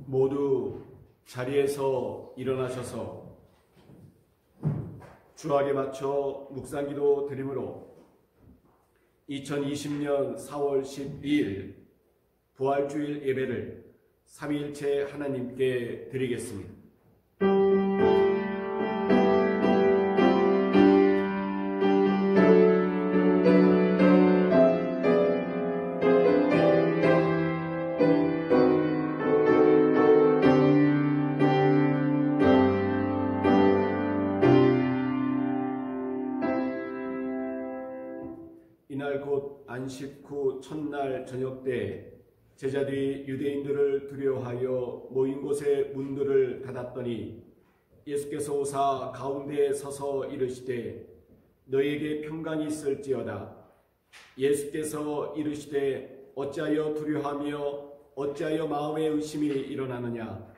모두 자리에서 일어나셔서 주학에 맞춰 묵상기도 드림으로 2020년 4월 12일 부활주일 예배를 삼위일체 하나님께 드리겠습니다. 이날 곧 안식 후 첫날 저녁 때 제자들이 유대인들을 두려워하여 모인 곳에 문들을 닫았더니 예수께서 오사 가운데에 서서 이르시되 너희에게 평강이 있을지어다. 예수께서 이르시되 어찌하여 두려워하며 어찌하여 마음에 의심이 일어나느냐.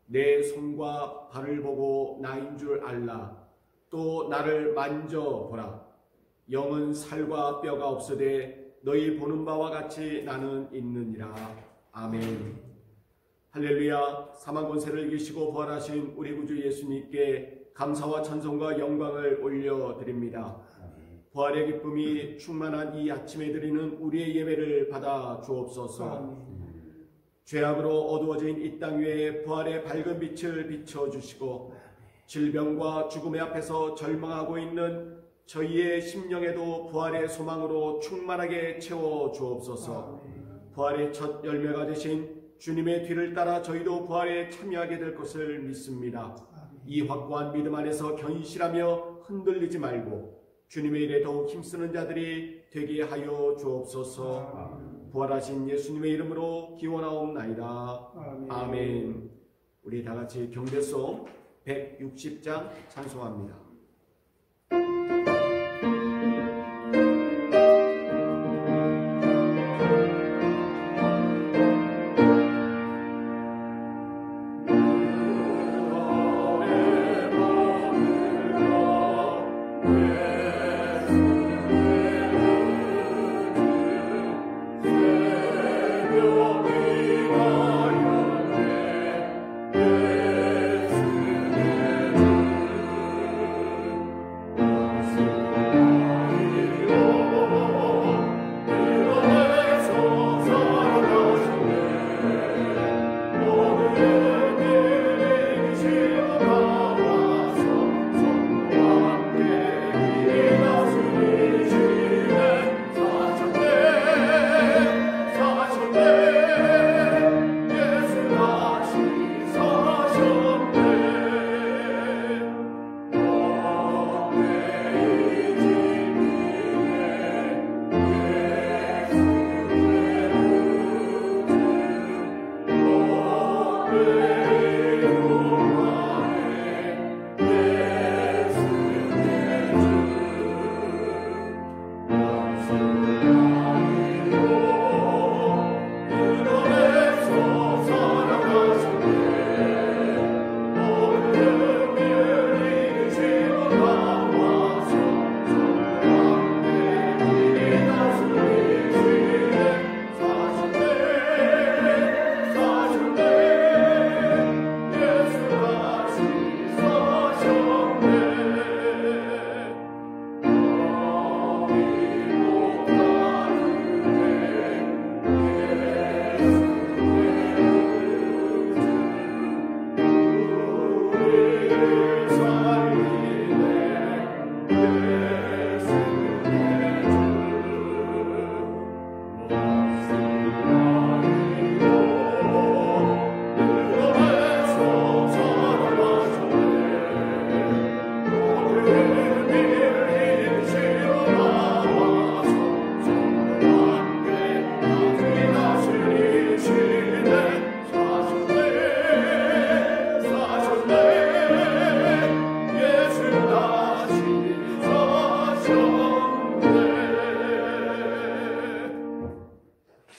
내 손과 발을 보고 나인 줄 알라. 또 나를 만져보라. 영은 살과 뼈가 없으되 너희 보는 바와 같이 나는 있느니라. 아멘. 할렐루야. 사망 권세를 이기시고 부활하신 우리 구주 예수님께 감사와 찬송과 영광을 올려드립니다. 부활의 기쁨이 충만한 이 아침에 드리는 우리의 예배를 받아 주옵소서. 죄악으로 어두워진 이 땅 위에 부활의 밝은 빛을 비춰주시고 질병과 죽음의 앞에서 절망하고 있는 저희의 심령에도 부활의 소망으로 충만하게 채워 주옵소서. 부활의 첫 열매가 되신 주님의 뒤를 따라 저희도 부활에 참여하게 될 것을 믿습니다. 이 확고한 믿음 안에서 견실하며 흔들리지 말고 주님의 일에 더욱 힘쓰는 자들이 되게 하여 주옵소서. 부활하신 예수님의 이름으로 기원하옵나이다. 아멘. 우리 다같이 경배송 160장 찬송합니다.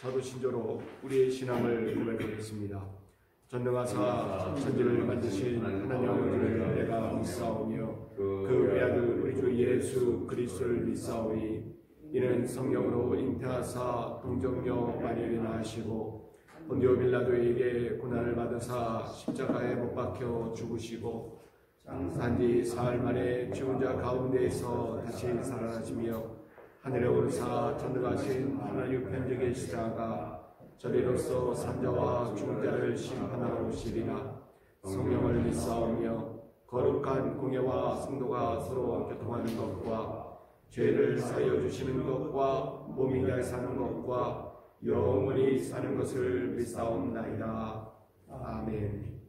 사도신조로 우리의 신앙을 고백하겠습니다. 전능하사 천지를 만드신 하나님 아버지를 내가 믿사오며 그 외아들 우리 주 예수 그리스도를 믿사오니 이는 성령으로 잉태하사 동정녀 마리아를 낳으시고 본디오 빌라도에게 고난을 받으사 십자가에 못 박혀 죽으시고 단지 사흘 만에 죽은 자 가운데에서 다시 살아나시며 하늘에 오르사 전능하신 하나님 편에 계시다가 저리로서 산자와 죽은 자를 심판하러 오시리라. 성령을 믿사오며 거룩한 공예와 성도가 서로 교통하는 것과 죄를 사하여 주시는 것과 몸이 잘 사는 것과 영원히 사는 것을 믿사옵나이다. 아멘.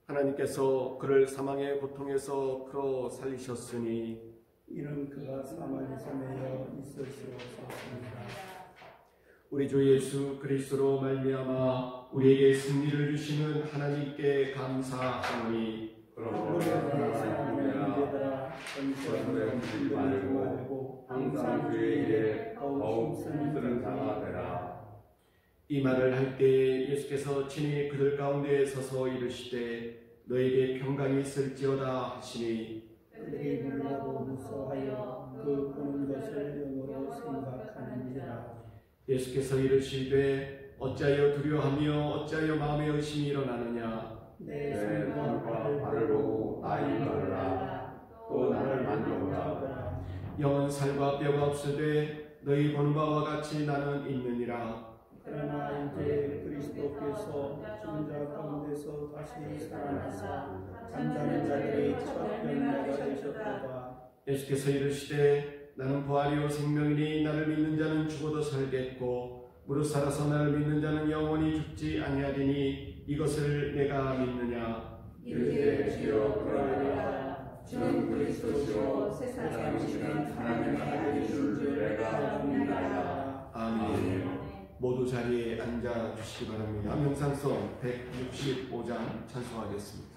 하나님께서 그를 사망의 고통에서 풀어 살리셨으니 이는 그가 사망에서 매여 있으시옵소서입니다. 우리 주 예수 그리스도로 말미암아 우리에게 승리를 주시는 하나님께 감사하노니 항상 주에게 더욱 힘쓰는 자가 되라. 이 말을 할 때에 예수께서 친히 그들 가운데 서서 이르시되 너에게 평강이 있을지어다 하시니 그들이 놀라고 무서워하여 그 보는 것을 영으로 생각하는지라. 예수께서 이르시되 어찌하여 두려워하며 어찌하여 마음에 의심이 일어나느냐. 내 손과 발을 보고 나의 말하라. 또 나를 만져보라. 영은 살과 뼈가 없으되 너희 보는 바와 같이 나는 있느니라. 그러나 이제 그리스도께서 죽은 자 가운데서 다시 살아나사 잠자는 자들의 첫 변화가 되셨도다. 예수께서 이르시되 나는 부활이요 생명이니 나를 믿는 자는 죽어도 살겠고 무릇 살아서 나를 믿는 자는 영원히 죽지 아니하리니 이것을 내가 믿느냐. 이르되 주여 그러하리라. 주는 그리스도시요 세상에 오시는 하나님 아들이신 줄 내가 믿나이다. 아멘. 모두 자리에 앉아 주시기 바랍니다. 명상송 165장 찬송하겠습니다.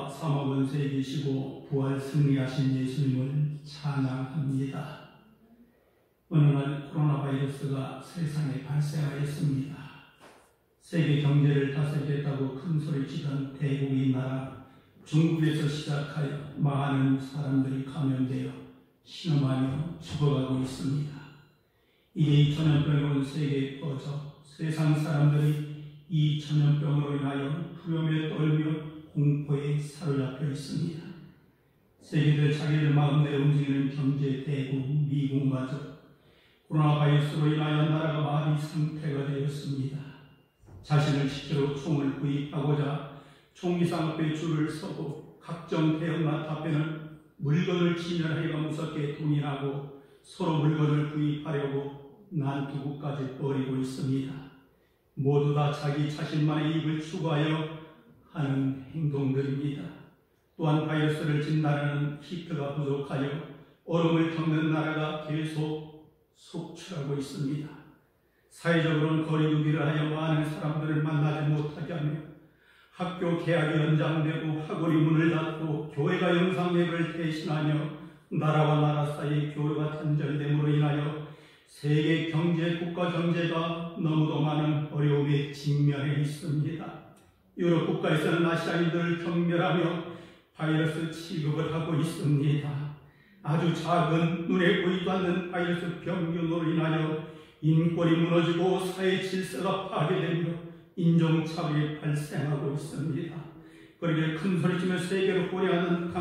천하와 사막 원세에 계시고 부활 승리하신 예수님을 찬양합니다. 어느 날 코로나 바이러스가 세상에 발생하였습니다. 세계 경제를 다스리겠다고 큰 소리치던 대국인 나라 중국에서 시작하여 많은 사람들이 감염되어 신음하며 죽어가고 있습니다. 이제 2000년병이 온 세계에 퍼져 세상 사람들이 이 전염병으로 인하여 두려움에 떨며 공포에 사로잡혀 있습니다. 세계들 자기들 마음대로 움직이는 경제 대국 미국마저 코로나 바이러스로 인하여 나라가 마비 상태가 되었습니다. 자신을 지키러 총을 구입하고자 총기상 앞에 줄을 서고 각종 대응과 답변을 물건을 진열하기가 무섭게 동의하고 서로 물건을 구입하려고 난투구까지 벌이고 있습니다. 모두 다 자기 자신만의 이익을 추구하여 하는 행동들입니다. 또한 바이러스를 진단하는 키트가 부족하여 어려움을 겪는 나라가 계속 속출하고 있습니다. 사회적으로는 거리두기를 하여 많은 사람들을 만나지 못하게 하며 학교 개학이 연장되고 학원이 문을 닫고 교회가 영상예배를 대신하며 나라와 나라 사이의 교류가 단절됨으로 인하여 세계 경제, 국가 경제가 너무도 많은 어려움에 직면해 있습니다. 유럽 국가에서는 아시아인들을 경멸하며 바이러스 취급을 하고 있습니다. 아주 작은 눈에 보이지 않는 바이러스 병균으로 인하여 인권이 무너지고 사회 질서가 파괴되며 인종차별이 발생하고 있습니다. 그러기에 큰 소리치며 세계로 호령하는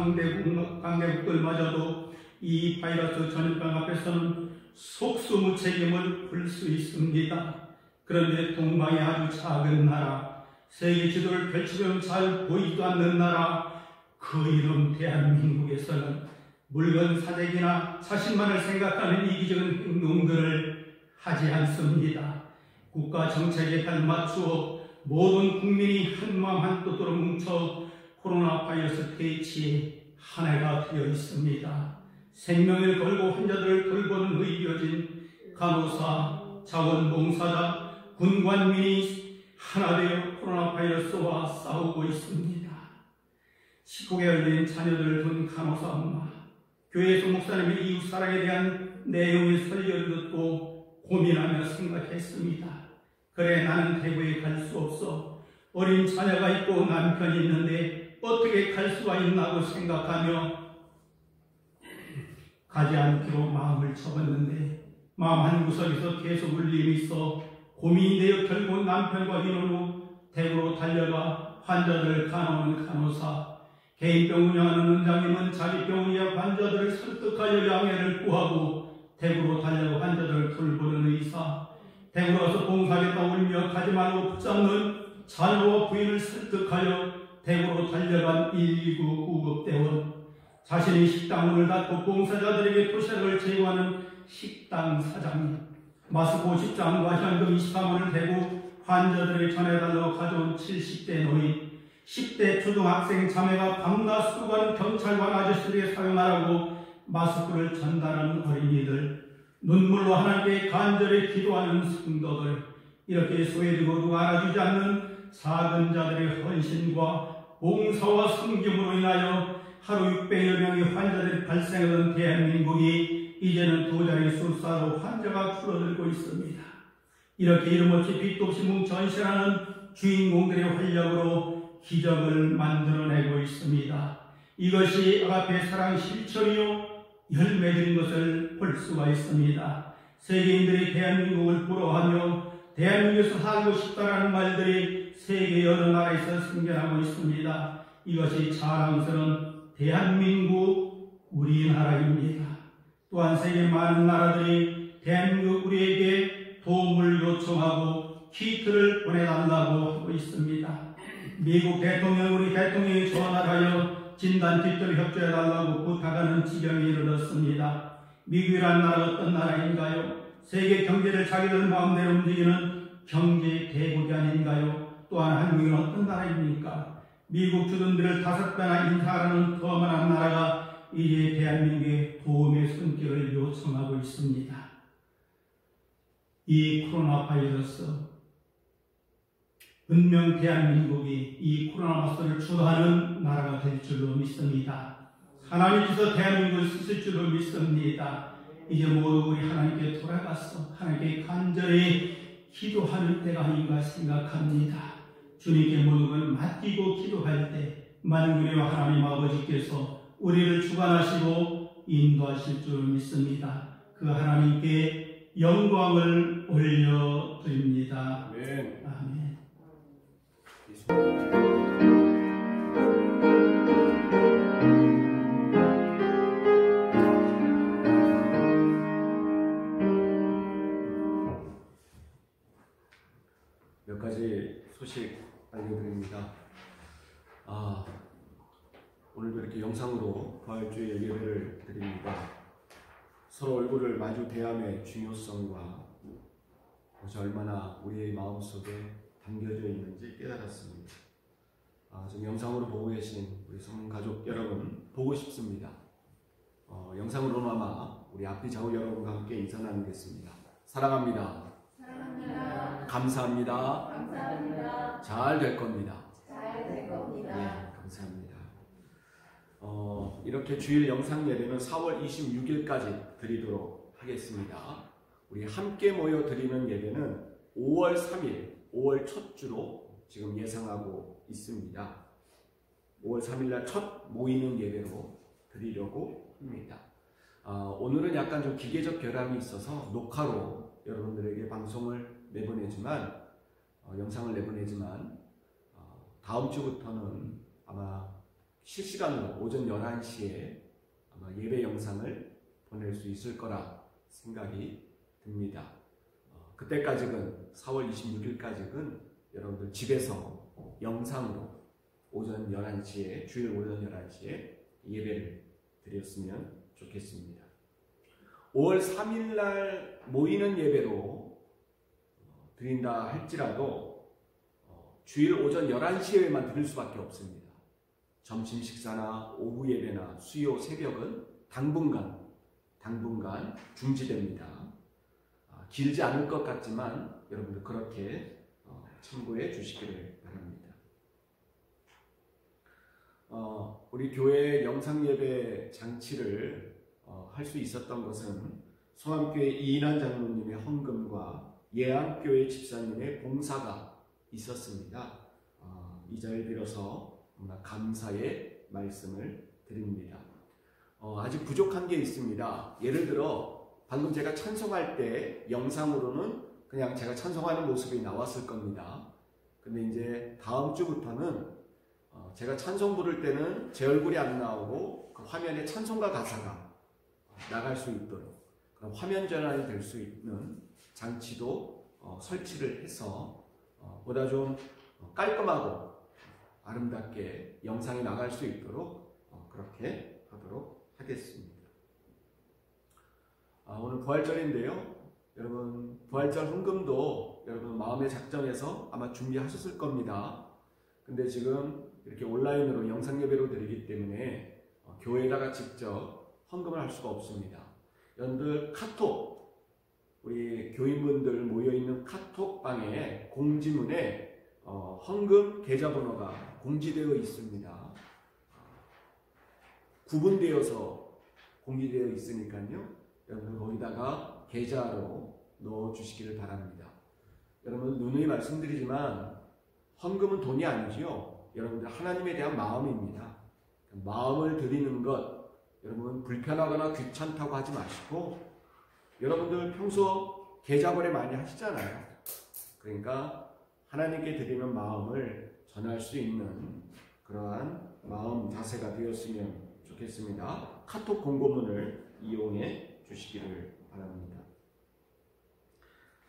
강대국들마저도 이 바이러스 전염병 앞에서는 속수무책임을 풀 수 있습니다. 그런데 동방의 아주 작은 나라, 세계 지도를 펼치면 잘 보이지도 않는 나라, 그 이름 대한민국에서는 물건 사재기나 자신만을 생각하는 이기적인 행동들을 하지 않습니다. 국가 정책에 발맞추어 모든 국민이 한마음 한뜻으로 뭉쳐 코로나 바이러스 퇴치에 한 해가 되어 있습니다. 생명을 걸고 환자들을 돌보는 의료진, 간호사, 자원봉사자, 군관민이 하나 되어 코로나 바이러스와 싸우고 있습니다. 19개월 된 자녀들을 둔 간호사 엄마, 교회에서 목사님의 이웃사랑에 대한 내용의 설교를 듣고 고민하며 생각했습니다. 그래, 나는 대구에 갈 수 없어. 어린 자녀가 있고 남편이 있는데 어떻게 갈 수가 있나고 생각하며 가지 않기로 마음을 접었는데 마음 한구석에서 계속 울림이 있어 고민이 되어 결국 남편과 이혼 후 대구로 달려가 환자들을 간호하는 간호사, 개인병 운영하는 원장님은 자기 병원이야 환자들을 설득하여 양해를 구하고 대구로 달려가 환자들을 돌보는 의사, 대구로 가서 봉사하겠다 울며 가지 말고 붙잡는 자녀와 부인을 설득하여 대구로 달려간 119 구급대원, 자신이 식당 문을 닫고 봉사자들에게 도시락을 제공하는 식당 사장님, 마스크 50장과 현금 23원을 대고 환자들에게 전해달라고 가져온 70대 노인, 10대 초등학생 자매가 밤낮 수고하는 경찰관 아저씨들에게 사용하라고 마스크를 전달하는 어린이들, 눈물로 하나님께 간절히 기도하는 성도들, 이렇게 소외되고 누가 알아주지 않는 작은 자들의 헌신과 봉사와 섬김으로 인하여 하루 600여 명의 환자들이 발생하던 대한민국이 이제는 두 자리 숫자로 환자가 줄어들고 있습니다. 이렇게 이름 없이 빛도 없이 뭉쳐있으라는 주인공들의 활력으로 기적을 만들어내고 있습니다. 이것이 아가페 사랑 실천이요 열매들인 것을 볼 수가 있습니다. 세계인들이 대한민국을 부러워하며 대한민국에서 살고 싶다라는 말들이 세계 여러 나라에서 생겨나고 있습니다. 이것이 자랑스러운 대한민국 우리나라입니다. 또한 세계 많은 나라들이 대한민국 우리에게 도움을 요청하고 키트를 보내달라고 하고 있습니다. 미국 대통령, 우리 대통령이 전화하여 진단 키트를 협조해달라고 부탁하는 지경에 이르렀습니다. 미국이란 나라 어떤 나라인가요? 세계 경제를 자기들 마음대로 움직이는 경제 대국이 아닌가요? 또한 한국은 어떤 나라입니까? 미국 주둔들을 5배나 인사하는 거만한 나라가 이제 대한민국의 도움의 손길을 요청하고 있습니다. 이 코로나 바이러스, 분명 대한민국이 이 코로나 맞서를 주도하는 나라가 될 줄로 믿습니다. 하나님께서 대한민국을 쓰실 줄로 믿습니다. 이제 모두 우리 하나님께 돌아가서 하나님께 간절히 기도하는 때가 아닌가 생각합니다. 주님께 모든 걸 맡기고 기도할 때 만군의 하나님 아버지께서 우리를 주관하시고 인도하실 줄 믿습니다. 그 하나님께 영광을 올려드립니다. 아멘. 아멘. 몇 가지 소식 알려드립니다. 오늘도 이렇게 영상으로 부활주의 예배를 드립니다. 서로 얼굴을 마주 대함의 중요성과 그것이 얼마나 우리의 마음속에 담겨져 있는지 깨달았습니다. 지금 영상으로 보고 계신 우리 성문 가족 여러분 보고 싶습니다. 영상으로나마 우리 앞뒤 좌우 여러분과 함께 인사 나누겠습니다. 사랑합니다. 사랑합니다. 감사합니다. 감사합니다. 잘 될 겁니다. 잘 될 겁니다. 네, 감사합니다. 이렇게 주일 영상 예배는 4월 26일까지 드리도록 하겠습니다. 우리 함께 모여 드리는 예배는 5월 3일, 5월 첫 주로 지금 예상하고 있습니다. 5월 3일날 첫 모이는 예배로 드리려고 합니다. 오늘은 약간 좀 기계적 결함이 있어서 녹화로 여러분들에게 방송을 내보내지만 영상을 내보내지만 다음 주부터는 아마 실시간으로 오전 11시에 아마 예배 영상을 보낼 수 있을 거라 생각이 듭니다. 그때까지는 4월 26일까지는 여러분들 집에서 영상으로 오전 11시에 주일 오전 11시에 예배를 드렸으면 좋겠습니다. 5월 3일날 모이는 예배로 드린다 할지라도 주일 오전 11시에만 드릴 수밖에 없습니다. 점심 식사나 오후 예배나 수요 새벽은 당분간 중지됩니다. 길지 않을 것 같지만 여러분들 그렇게 참고해 주시기를 바랍니다. 우리 교회 영상 예배 장치를 할 수 있었던 것은 성암교회 이인환 장로님의 헌금과 예암교회 집사님의 봉사가 있었습니다. 이 자리를 빌어서 감사의 말씀을 드립니다. 아직 부족한 게 있습니다. 예를 들어 방금 제가 찬송할 때 영상으로는 그냥 제가 찬송하는 모습이 나왔을 겁니다. 근데 이제 다음 주부터는 제가 찬송 부를 때는 제 얼굴이 안 나오고 그 화면에 찬송가 가사가 나갈 수 있도록 그런 화면 전환이 될 수 있는 장치도 설치를 해서 보다 좀 깔끔하고 아름답게 영상이 나갈 수 있도록 그렇게 하도록 하겠습니다. 오늘 부활절인데요. 여러분 부활절 헌금도 여러분 마음의 작정에서 아마 준비하셨을 겁니다. 근데 지금 이렇게 온라인으로 영상 예배로 드리기 때문에 교회에다가 직접 헌금을 할 수가 없습니다. 여러분들 카톡 우리 교인분들 모여있는 카톡방에 공지문에 헌금 계좌번호가 공지되어 있습니다. 구분되어서 공지되어 있으니까요. 여러분 거기다가 계좌로 넣어 주시기를 바랍니다. 여러분 누누이 말씀드리지만 헌금은 돈이 아니지요. 여러분들 하나님에 대한 마음입니다. 마음을 드리는 것 여러분 불편하거나 귀찮다고 하지 마시고 여러분들 평소 계좌 거래 많이 하시잖아요. 그러니까 하나님께 드리는 마음을 전할 수 있는 그러한 마음 자세가 되었으면 좋겠습니다. 카톡 공고문을 이용해 주시기를 바랍니다.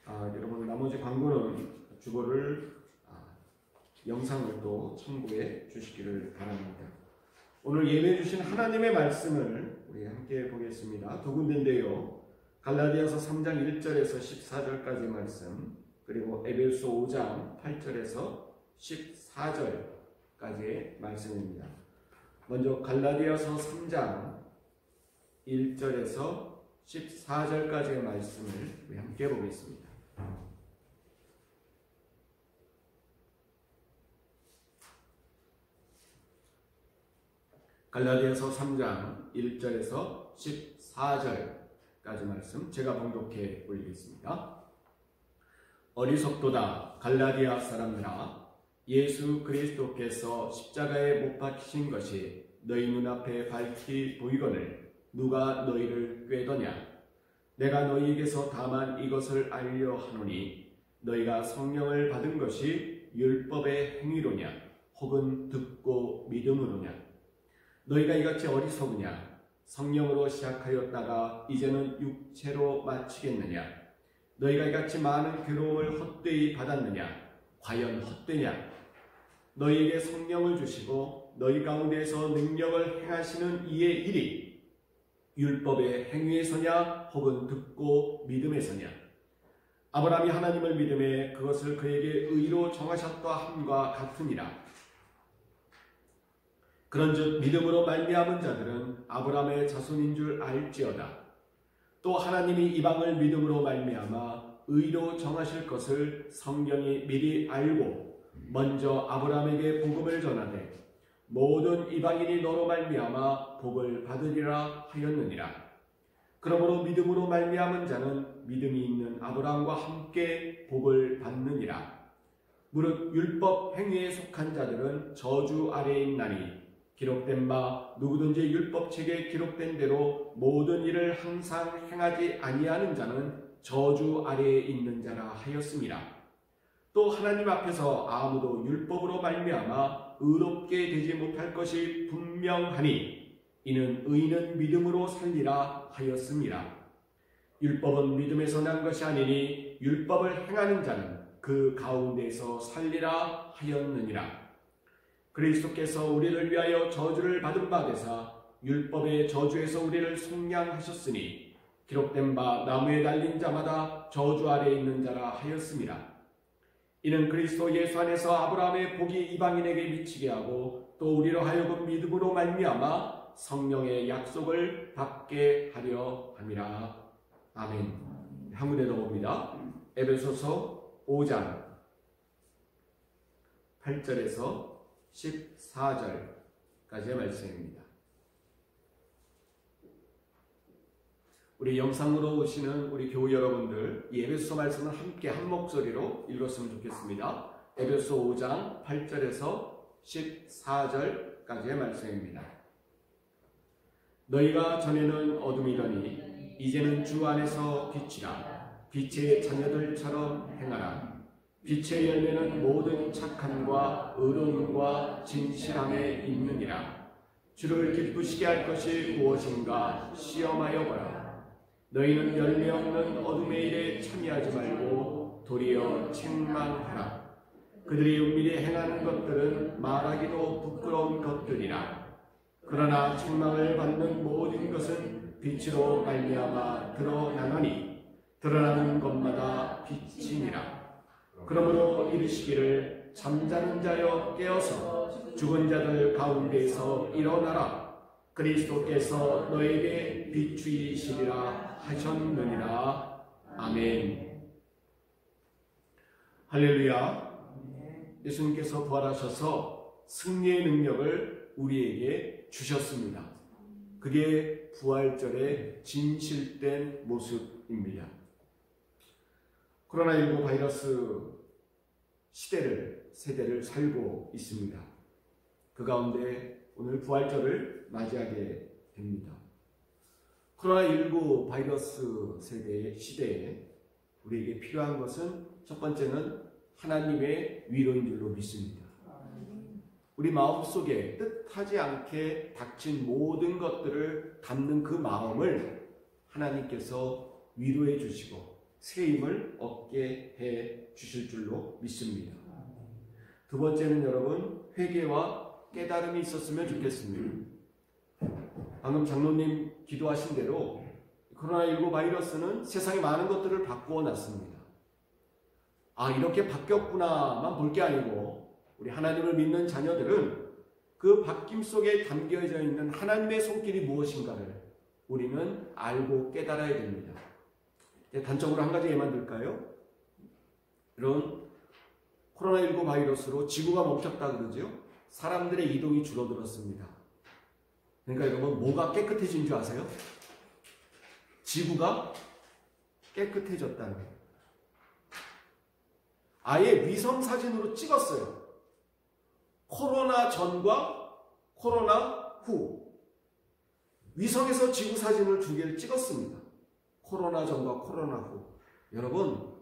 여러분 나머지 광고는 주보를 영상을 또 참고해 주시기를 바랍니다. 오늘 예배해 주신 하나님의 말씀을 우리 함께 보겠습니다. 두 군데인데요. 갈라디아서 3장 1절에서 14절까지 말씀 그리고 에베소 5장 8절에서 14절까지의 말씀입니다. 먼저 갈라디아서 3장 1절에서 14절까지의 말씀을 우리 함께 보겠습니다. 갈라디아서 3장 1절에서 14절까지 말씀 제가 봉독해 올리겠습니다. 어리석도다 갈라디아 사람들아, 예수 그리스도께서 십자가에 못 박히신 것이 너희 눈앞에 밝히 보이거늘 누가 너희를 꾀더냐? 내가 너희에게서 다만 이것을 알려 하노니 너희가 성령을 받은 것이 율법의 행위로냐 혹은 듣고 믿음으로냐? 너희가 이같이 어리석으냐? 성령으로 시작하였다가 이제는 육체로 마치겠느냐? 너희가 이같이 많은 괴로움을 헛되이 받았느냐? 과연 헛되냐? 너희에게 성령을 주시고 너희 가운데에서 능력을 행하시는 이의 일이 율법의 행위에서냐 혹은 듣고 믿음에서냐? 아브라함이 하나님을 믿음에 그것을 그에게 의로 정하셨다 함과 같으니라. 그런즉 믿음으로 말미암은 자들은 아브라함의 자손인 줄 알지어다. 또 하나님이 이방을 믿음으로 말미암아 의로 정하실 것을 성경이 미리 알고 먼저 아브라함에게 복음을 전하되 모든 이방인이 너로 말미암아 복을 받으리라 하였느니라. 그러므로 믿음으로 말미암은 자는 믿음이 있는 아브라함과 함께 복을 받느니라. 무릇 율법 행위에 속한 자들은 저주 아래에 있나니 기록된 바 누구든지 율법책에 기록된 대로 모든 일을 항상 행하지 아니하는 자는 저주 아래에 있는 자라 하였습니다. 또 하나님 앞에서 아무도 율법으로 말미암아 의롭게 되지 못할 것이 분명하니 이는 의인은 믿음으로 살리라 하였습니다. 율법은 믿음에서 난 것이 아니니 율법을 행하는 자는 그 가운데서 살리라 하였느니라. 그리스도께서 우리를 위하여 저주를 받은 바 되사 율법의 저주에서 우리를 속량하셨으니 기록된 바 나무에 달린 자마다 저주 아래에 있는 자라 하였습니다. 이는 그리스도 예수 안에서 아브라함의 복이 이방인에게 미치게 하고 또 우리로 하여금 믿음으로 말미암아 성령의 약속을 받게 하려 함이라. 아멘. 한문에 넣어봅니다. 에베소서 5장 8절에서 14절까지의 말씀입니다. 우리 영상으로 오시는 우리 교우 여러분들, 이 에베소 말씀을 함께 한 목소리로 읽었으면 좋겠습니다. 에베소 5장 8절에서 14절까지의 말씀입니다. 너희가 전에는 어둠이더니 이제는 주 안에서 빛이라. 빛의 자녀들처럼 행하라. 빛의 열매는 모든 착함과 의로움과 진실함에 있느니라. 주를 기쁘시게 할 것이 무엇인가 시험하여 보라. 너희는 열매 없는 어둠의 일에 참여하지 말고 도리어 책망하라. 그들이 은밀히 행하는 것들은 말하기도 부끄러운 것들이라. 그러나 책망을 받는 모든 것은 빛으로 말미암아 드러나노니 드러나는 것마다 빛이니라. 그러므로 이르시기를 잠자는 자여 깨어서 죽은 자들 가운데에서 일어나라. 그리스도께서 너에게 비추이시리라 하셨느니라. 아멘. 할렐루야. 예수님께서 부활하셔서 승리의 능력을 우리에게 주셨습니다. 그게 부활절의 진실된 모습입니다. 코로나19 바이러스 세대를 살고 있습니다. 그 가운데 오늘 부활절을 맞이하게 됩니다. 코로나19 바이러스 시대에 우리에게 필요한 것은 첫 번째는 하나님의 위로인 줄로 믿습니다. 우리 마음속에 뜻하지 않게 닥친 모든 것들을 담는 그 마음을 하나님께서 위로해 주시고 새 힘을 얻게 해 주실 줄로 믿습니다. 두 번째는 여러분, 회개와 깨달음이 있었으면 좋겠습니다. 방금 장로님 기도하신 대로 코로나19 바이러스는 세상에 많은 것들을 바꾸어 놨습니다. 아, 이렇게 바뀌었구나만 볼 게 아니고 우리 하나님을 믿는 자녀들은 그 바뀜 속에 담겨져 있는 하나님의 손길이 무엇인가를 우리는 알고 깨달아야 됩니다. 단적으로 한 가지 예만 들까요? 이런 코로나19 바이러스로 지구가 멈췄다 그러죠. 사람들의 이동이 줄어들었습니다. 그러니까 여러분 뭐가 깨끗해진 줄 아세요? 지구가 깨끗해졌다는 거예요. 아예 위성 사진으로 찍었어요. 코로나 전과 코로나 후. 위성에서 지구 사진을 2개를 찍었습니다. 코로나 전과 코로나 후. 여러분,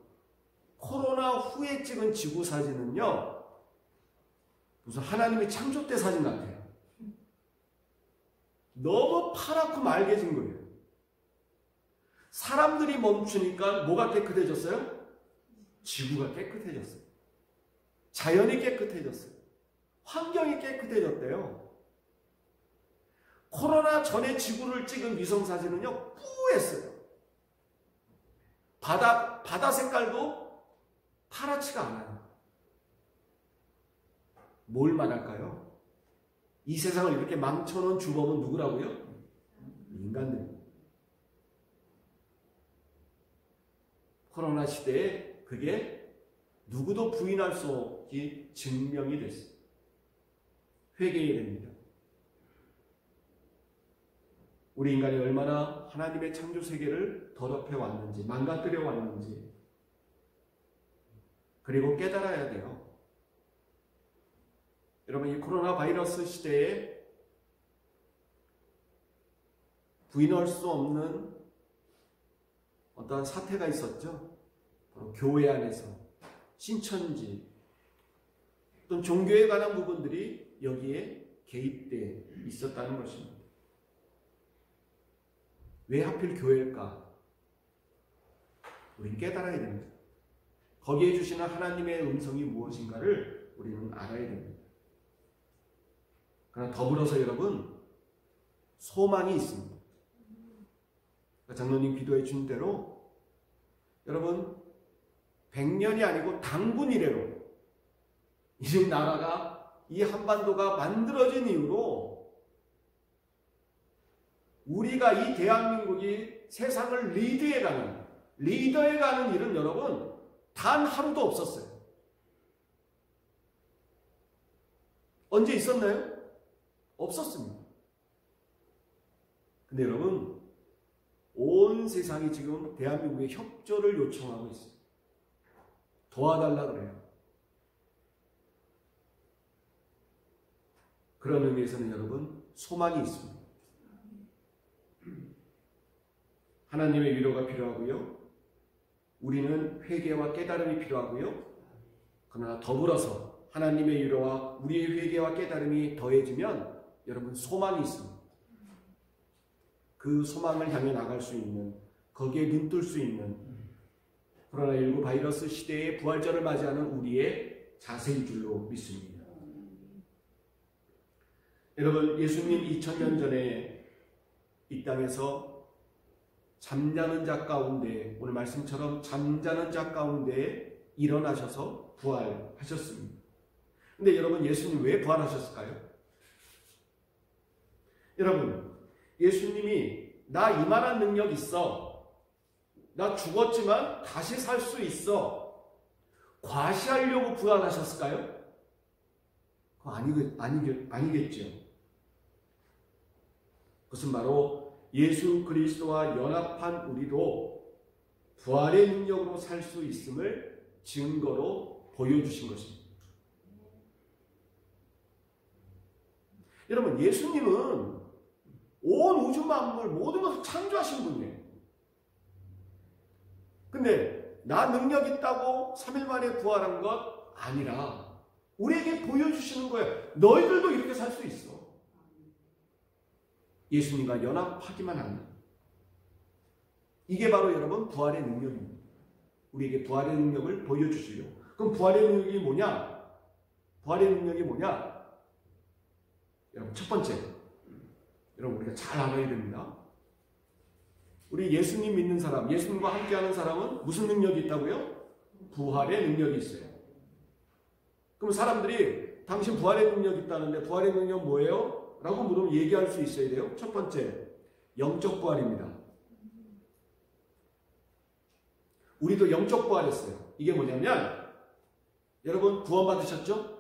코로나 후에 찍은 지구 사진은요, 무슨 하나님의 창조 때 사진 같아요. 너무 파랗고 맑아진 거예요. 사람들이 멈추니까 뭐가 깨끗해졌어요? 지구가 깨끗해졌어요. 자연이 깨끗해졌어요. 환경이 깨끗해졌대요. 코로나 전에 지구를 찍은 위성 사진은요, 뿌했어요. 바다 색깔도 파랗지가 않아요. 뭘 말할까요? 이 세상을 이렇게 망쳐놓은 주범은 누구라고요? 인간들. 코로나 시대에 그게 누구도 부인할 수 없게 증명이 됐어요. 회개해야 됩니다. 우리 인간이 얼마나 하나님의 창조 세계를 더럽혀 왔는지, 망가뜨려 왔는지, 그리고 깨달아야 돼요. 여러분, 이 코로나 바이러스 시대에 부인할 수 없는 어떤 사태가 있었죠. 바로 교회 안에서 신천지 또는 종교에 관한 부분들이 여기에 개입돼 있었다는 것입니다. 왜 하필 교회일까? 우리는 깨달아야 됩니다. 거기에 주시는 하나님의 음성이 무엇인가를 우리는 알아야 됩니다. 그러나 더불어서 여러분, 소망이 있습니다. 장로님 기도해 준 대로 여러분 100년이 아니고 당분 이래로 이 나라가, 이 한반도가 만들어진 이후로 우리가 이 대한민국이 세상을 리더해가는 일은 여러분 단 하루도 없었어요. 언제 있었나요? 없었습니다. 근데 여러분, 온 세상이 지금 대한민국의 협조를 요청하고 있어요. 도와달라 그래요. 그런 의미에서는 여러분, 소망이 있습니다. 하나님의 위로가 필요하고요. 우리는 회개와 깨달음이 필요하고요. 그러나 더불어서 하나님의 위로와 우리의 회개와 깨달음이 더해지면 여러분 소망이 있습니다. 그 소망을 향해 나갈 수 있는, 거기에 눈뜰 수 있는 코로나19 바이러스 시대의 부활절을 맞이하는 우리의 자세일 줄로 믿습니다. 여러분, 예수님 2000년 전에 이 땅에서 잠자는 자 가운데, 오늘 말씀처럼 잠자는 자 가운데 일어나셔서 부활하셨습니다. 근데 여러분, 예수님 왜 부활하셨을까요? 여러분, 예수님이 나 이만한 능력 있어, 나 죽었지만 다시 살 수 있어, 과시하려고 부활하셨을까요? 그거 아니겠죠. 그것은 바로 예수 그리스도와 연합한 우리도 부활의 능력으로 살 수 있음을 증거로 보여주신 것입니다. 여러분, 예수님은 온 우주 만물 모든 것을 창조하신 분이에요. 근데 나 능력 있다고 3일 만에 부활한 것 아니라 우리에게 보여주시는 거예요. 너희들도 이렇게 살 수 있어. 예수님과 연합하기만 하면. 이게 바로 여러분 부활의 능력입니다. 우리에게 부활의 능력을 보여주시려고. 그럼 부활의 능력이 뭐냐? 부활의 능력이 뭐냐? 여러분, 첫 번째, 여러분 우리가 잘 알아야 됩니다. 우리 예수님 믿는 사람, 예수님과 함께하는 사람은 무슨 능력이 있다고요? 부활의 능력이 있어요. 그럼 사람들이 당신 부활의 능력이 있다는데 부활의 능력 뭐예요? 라고 물으면 얘기할 수 있어야 돼요. 첫 번째, 영적 부활입니다. 우리도 영적 부활했어요. 이게 뭐냐면, 여러분 구원 받으셨죠?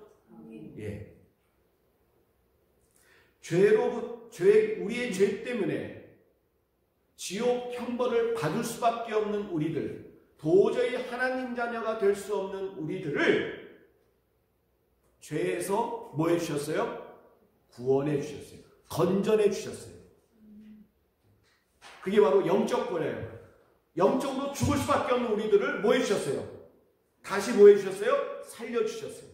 예. 우리의 죄 때문에 지옥 형벌을 받을 수밖에 없는 우리들, 도저히 하나님 자녀가 될 수 없는 우리들을 죄에서 뭐 해주셨어요? 구원해 주셨어요. 건전해 주셨어요. 그게 바로 영적 구원이에요. 영적으로 죽을 수밖에 없는 우리들을 뭐 해주셨어요? 다시 뭐 해주셨어요? 살려주셨어요.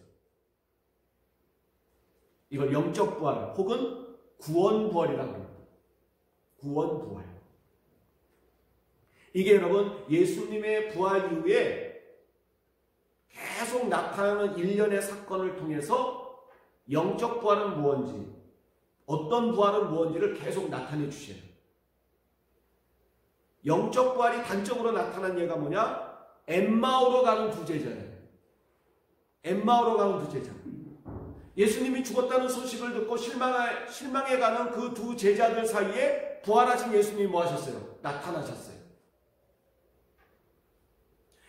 이걸 영적 부활 혹은 구원 부활이라고 합니다. 구원 부활. 이게 여러분 예수님의 부활 이후에 계속 나타나는 일련의 사건을 통해서 영적 부활은 무엇인지, 어떤 부활은 무엇인지를 계속 나타내 주셔요. 영적 부활이 단적으로 나타난 예가 뭐냐? 엠마오로 가는 두 제자예요. 엠마오로 가는 두 제자. 예수님이 죽었다는 소식을 듣고 실망해 가는 그 두 제자들 사이에 부활하신 예수님이 뭐 하셨어요? 나타나셨어요.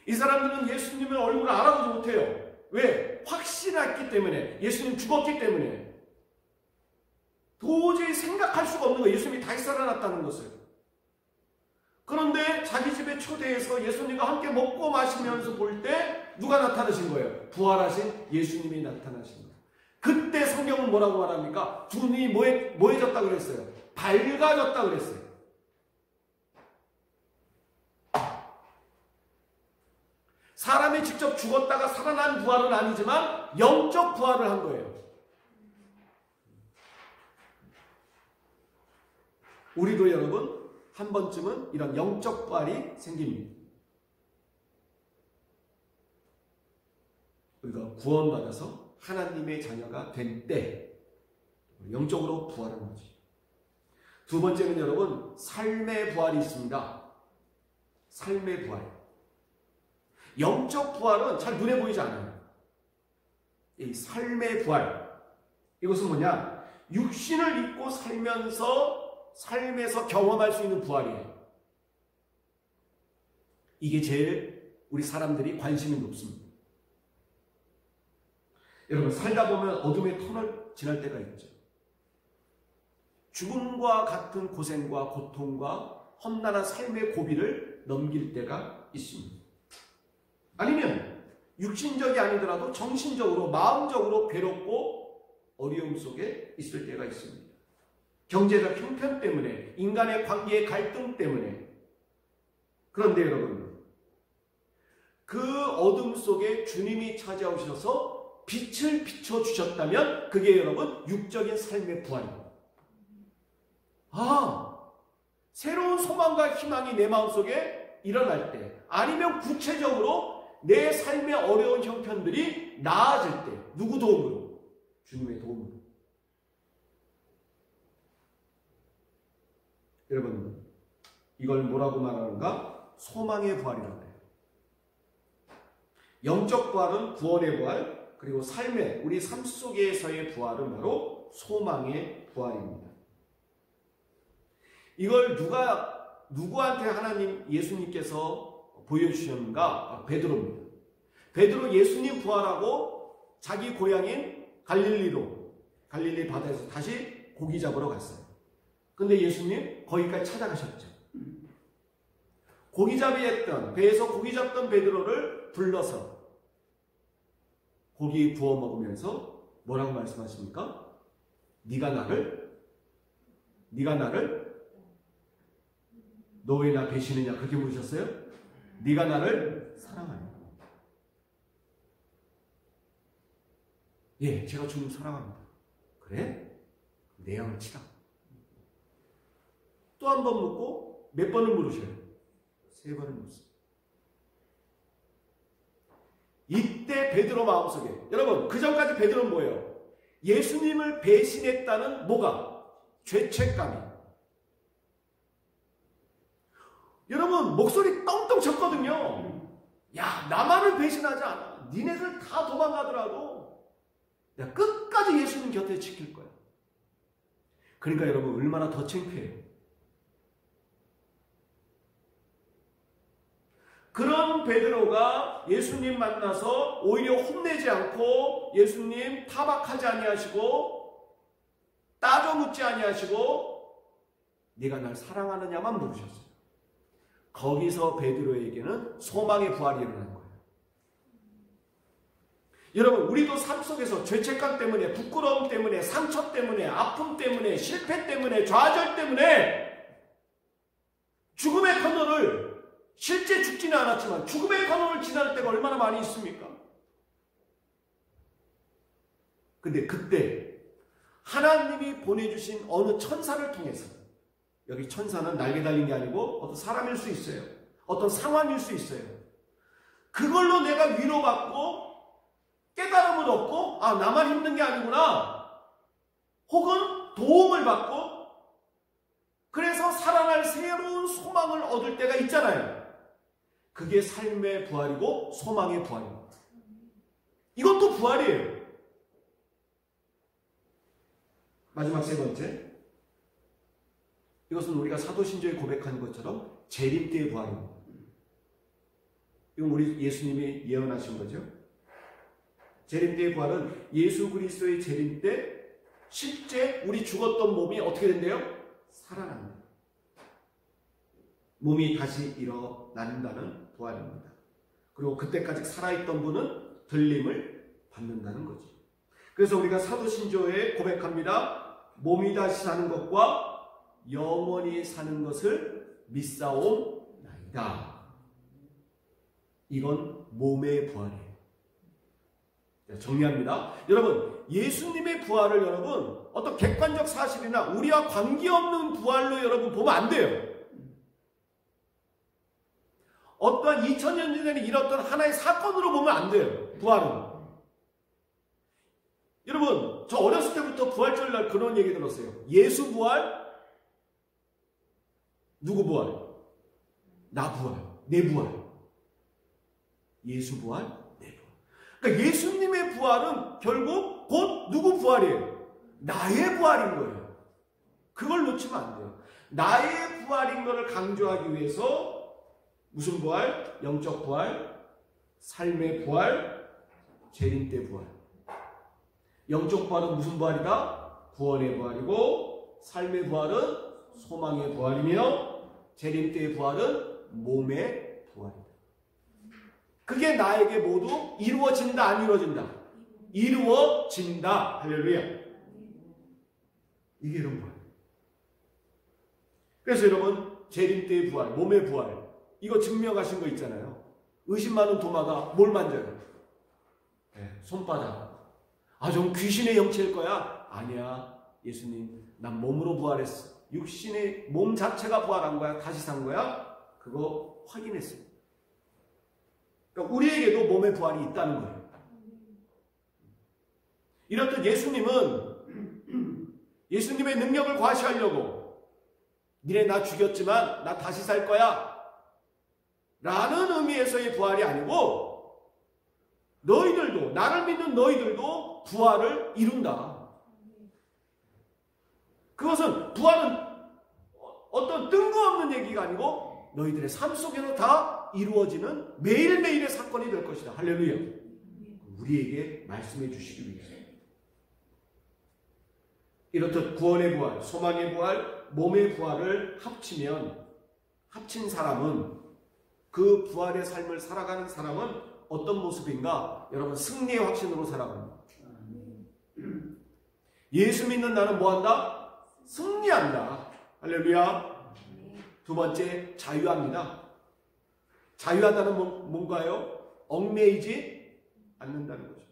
이 사람들은 예수님의 얼굴을 알아보지 못해요. 왜? 확신했기 때문에. 예수님 죽었기 때문에. 도저히 생각할 수가 없는 거예요. 예수님이 다시 살아났다는 것을. 그런데 자기 집에 초대해서 예수님과 함께 먹고 마시면서 볼 때 누가 나타나신 거예요? 부활하신 예수님이 나타나신 거예요. 그때 성경은 뭐라고 말합니까? 두 눈이 뭐해졌다고 그랬어요? 밝아졌다고 그랬어요. 사람이 직접 죽었다가 살아난 부활은 아니지만 영적 부활을 한 거예요. 우리도 여러분 한 번쯤은 이런 영적 부활이 생깁니다. 우리가 구원받아서 하나님의 자녀가 된 때 영적으로 부활하는 거지. 두 번째는 여러분 삶의 부활이 있습니다. 삶의 부활. 영적 부활은 잘 눈에 보이지 않아요. 이 삶의 부활, 이것은 뭐냐? 육신을 입고 살면서 삶에서 경험할 수 있는 부활이에요. 이게 제일 우리 사람들이 관심이 높습니다. 여러분 살다 보면 어둠의 터널 지날 때가 있죠. 죽음과 같은 고생과 고통과 험난한 삶의 고비를 넘길 때가 있습니다. 아니면 육신적이 아니더라도 정신적으로 마음적으로 괴롭고 어려움 속에 있을 때가 있습니다. 경제적 형편 때문에, 인간의 관계의 갈등 때문에. 그런데 여러분 그 어둠 속에 주님이 찾아오셔서 빛을 비춰주셨다면 그게 여러분 육적인 삶의 부활입니다. 새로운 소망과 희망이 내 마음속에 일어날 때, 아니면 구체적으로 내 삶의 어려운 형편들이 나아질 때, 누구 도움으로? 주님의 도움으로. 여러분 이걸 뭐라고 말하는가? 소망의 부활이라고 해요. 영적 부활은 구원의 부활, 그리고 우리 삶 속에서의 부활은 바로 소망의 부활입니다. 이걸 누구한테 예수님께서 보여주셨는가? 베드로입니다. 베드로 예수님 부활하고 자기 고향인 갈릴리 바다에서 다시 고기 잡으러 갔어요. 근데 예수님 거기까지 찾아가셨죠. 배에서 고기 잡던 베드로를 불러서 고기 구워 먹으면서 뭐라고 말씀하십니까? 네가 나를 너 왜 나 배신했냐? 그렇게 물으셨어요? 네가 나를 사랑하냐? 예, 제가 주님 사랑합니다. 그래? 내 양을 치라. 또 한 번 묻고 몇 번을 물으셔요? 3번을 묻습니다. 이때 베드로 마음속에, 여러분 그 전까지 베드로는 뭐예요? 예수님을 배신했다는 뭐가? 죄책감이. 여러분 목소리 떵떵 쳤거든요. 야, 나만을 배신하지 않아. 니네들 다 도망가더라도 내가 끝까지 예수님 곁에 지킬 거야. 그러니까 여러분 얼마나 더 창피해요. 그런 베드로가 예수님 만나서 오히려 혼내지 않고 예수님 타박하지 아니하시고 따져 묻지 아니하시고 네가 날 사랑하느냐만 물으셨어요. 거기서 베드로에게는 소망의 부활이 일어난 거예요. 여러분, 우리도 삶 속에서 죄책감 때문에, 부끄러움 때문에, 상처 때문에, 아픔 때문에, 실패 때문에, 좌절 때문에 죽음의 터널을, 실제 죽지는 않았지만 죽음의 터널을 지날 때가 얼마나 많이 있습니까? 근데 그때 하나님이 보내주신 어느 천사를 통해서, 여기 천사는 날개 달린 게 아니고 어떤 사람일 수 있어요. 어떤 상황일 수 있어요. 그걸로 내가 위로받고 깨달음을 얻고, 아, 나만 힘든 게 아니구나. 혹은 도움을 받고, 그래서 살아날 새로운 소망을 얻을 때가 있잖아요. 그게 삶의 부활이고 소망의 부활입니다. 이것도 부활이에요. 마지막 세 번째, 이것은 우리가 사도신조에 고백하는 것처럼 재림 때의 부활입니다. 이건 우리 예수님이 예언하신 거죠. 재림 때의 부활은 예수 그리스도의 재림 때 실제 우리 죽었던 몸이 어떻게 된대요? 살아납니다. 몸이 다시 일어난다는 부활입니다. 그리고 그때까지 살아있던 분은 들림을 받는다는 거죠. 그래서 우리가 사도신조에 고백합니다. 몸이 다시 사는 것과 영원히 사는 것을 믿사옵나이다. 이건 몸의 부활이에요. 정리합니다. 여러분, 예수님의 부활을 여러분 어떤 객관적 사실이나 우리와 관계없는 부활로 여러분 보면 안 돼요. 어떠한 2000년 전에 일어났던 하나의 사건으로 보면 안 돼요. 부활은. 여러분, 저 어렸을 때부터 부활절날 그런 얘기 들었어요. 예수 부활, 누구 부활? 나 부활, 내 부활. 예수 부활, 내 부활. 그러니까 예수님의 부활은 결국 곧 누구 부활이에요? 나의 부활인 거예요. 그걸 놓치면 안 돼요. 나의 부활인 것을 강조하기 위해서 무슨 부활? 영적 부활, 삶의 부활, 재림 때 부활. 영적 부활은 무슨 부활이다? 구원의 부활이고, 삶의 부활은 소망의 부활이며, 재림 때의 부활은 몸의 부활이다. 그게 나에게 모두 이루어진다, 안 이루어진다? 이루어진다. 할렐루야. 이게 이런 부활. 그래서 여러분, 재림 때의 부활, 몸의 부활, 이거 증명하신 거 있잖아요. 의심 많은 도마가 뭘 만져요? 네, 손바닥. 아, 좀 귀신의 영체일 거야? 아니야. 예수님, 난 몸으로 부활했어. 육신의 몸 자체가 부활한 거야? 다시 산 거야? 그거 확인했어요. 그러니까 우리에게도 몸의 부활이 있다는 거예요. 이렇듯 예수님은 예수님의 능력을 과시하려고 니네 나 죽였지만 나 다시 살 거야 라는 의미에서의 부활이 아니고, 너희들도, 나를 믿는 너희들도 부활을 이룬다. 그것은, 부활은 어떤 뜬금없는 얘기가 아니고 너희들의 삶 속에서 다 이루어지는 매일매일의 사건이 될 것이다. 할렐루야. 우리에게 말씀해 주시기 위해서. 이렇듯 구원의 부활, 소망의 부활, 몸의 부활을 합친 사람은, 그 부활의 삶을 살아가는 사람은 어떤 모습인가? 여러분, 승리의 확신으로 살아갑니다. 예수 믿는 나는 뭐한다? 승리한다. 할렐루야. 두 번째, 자유합니다. 자유하다는 뭔가요? 얽매이지 않는다는 거죠.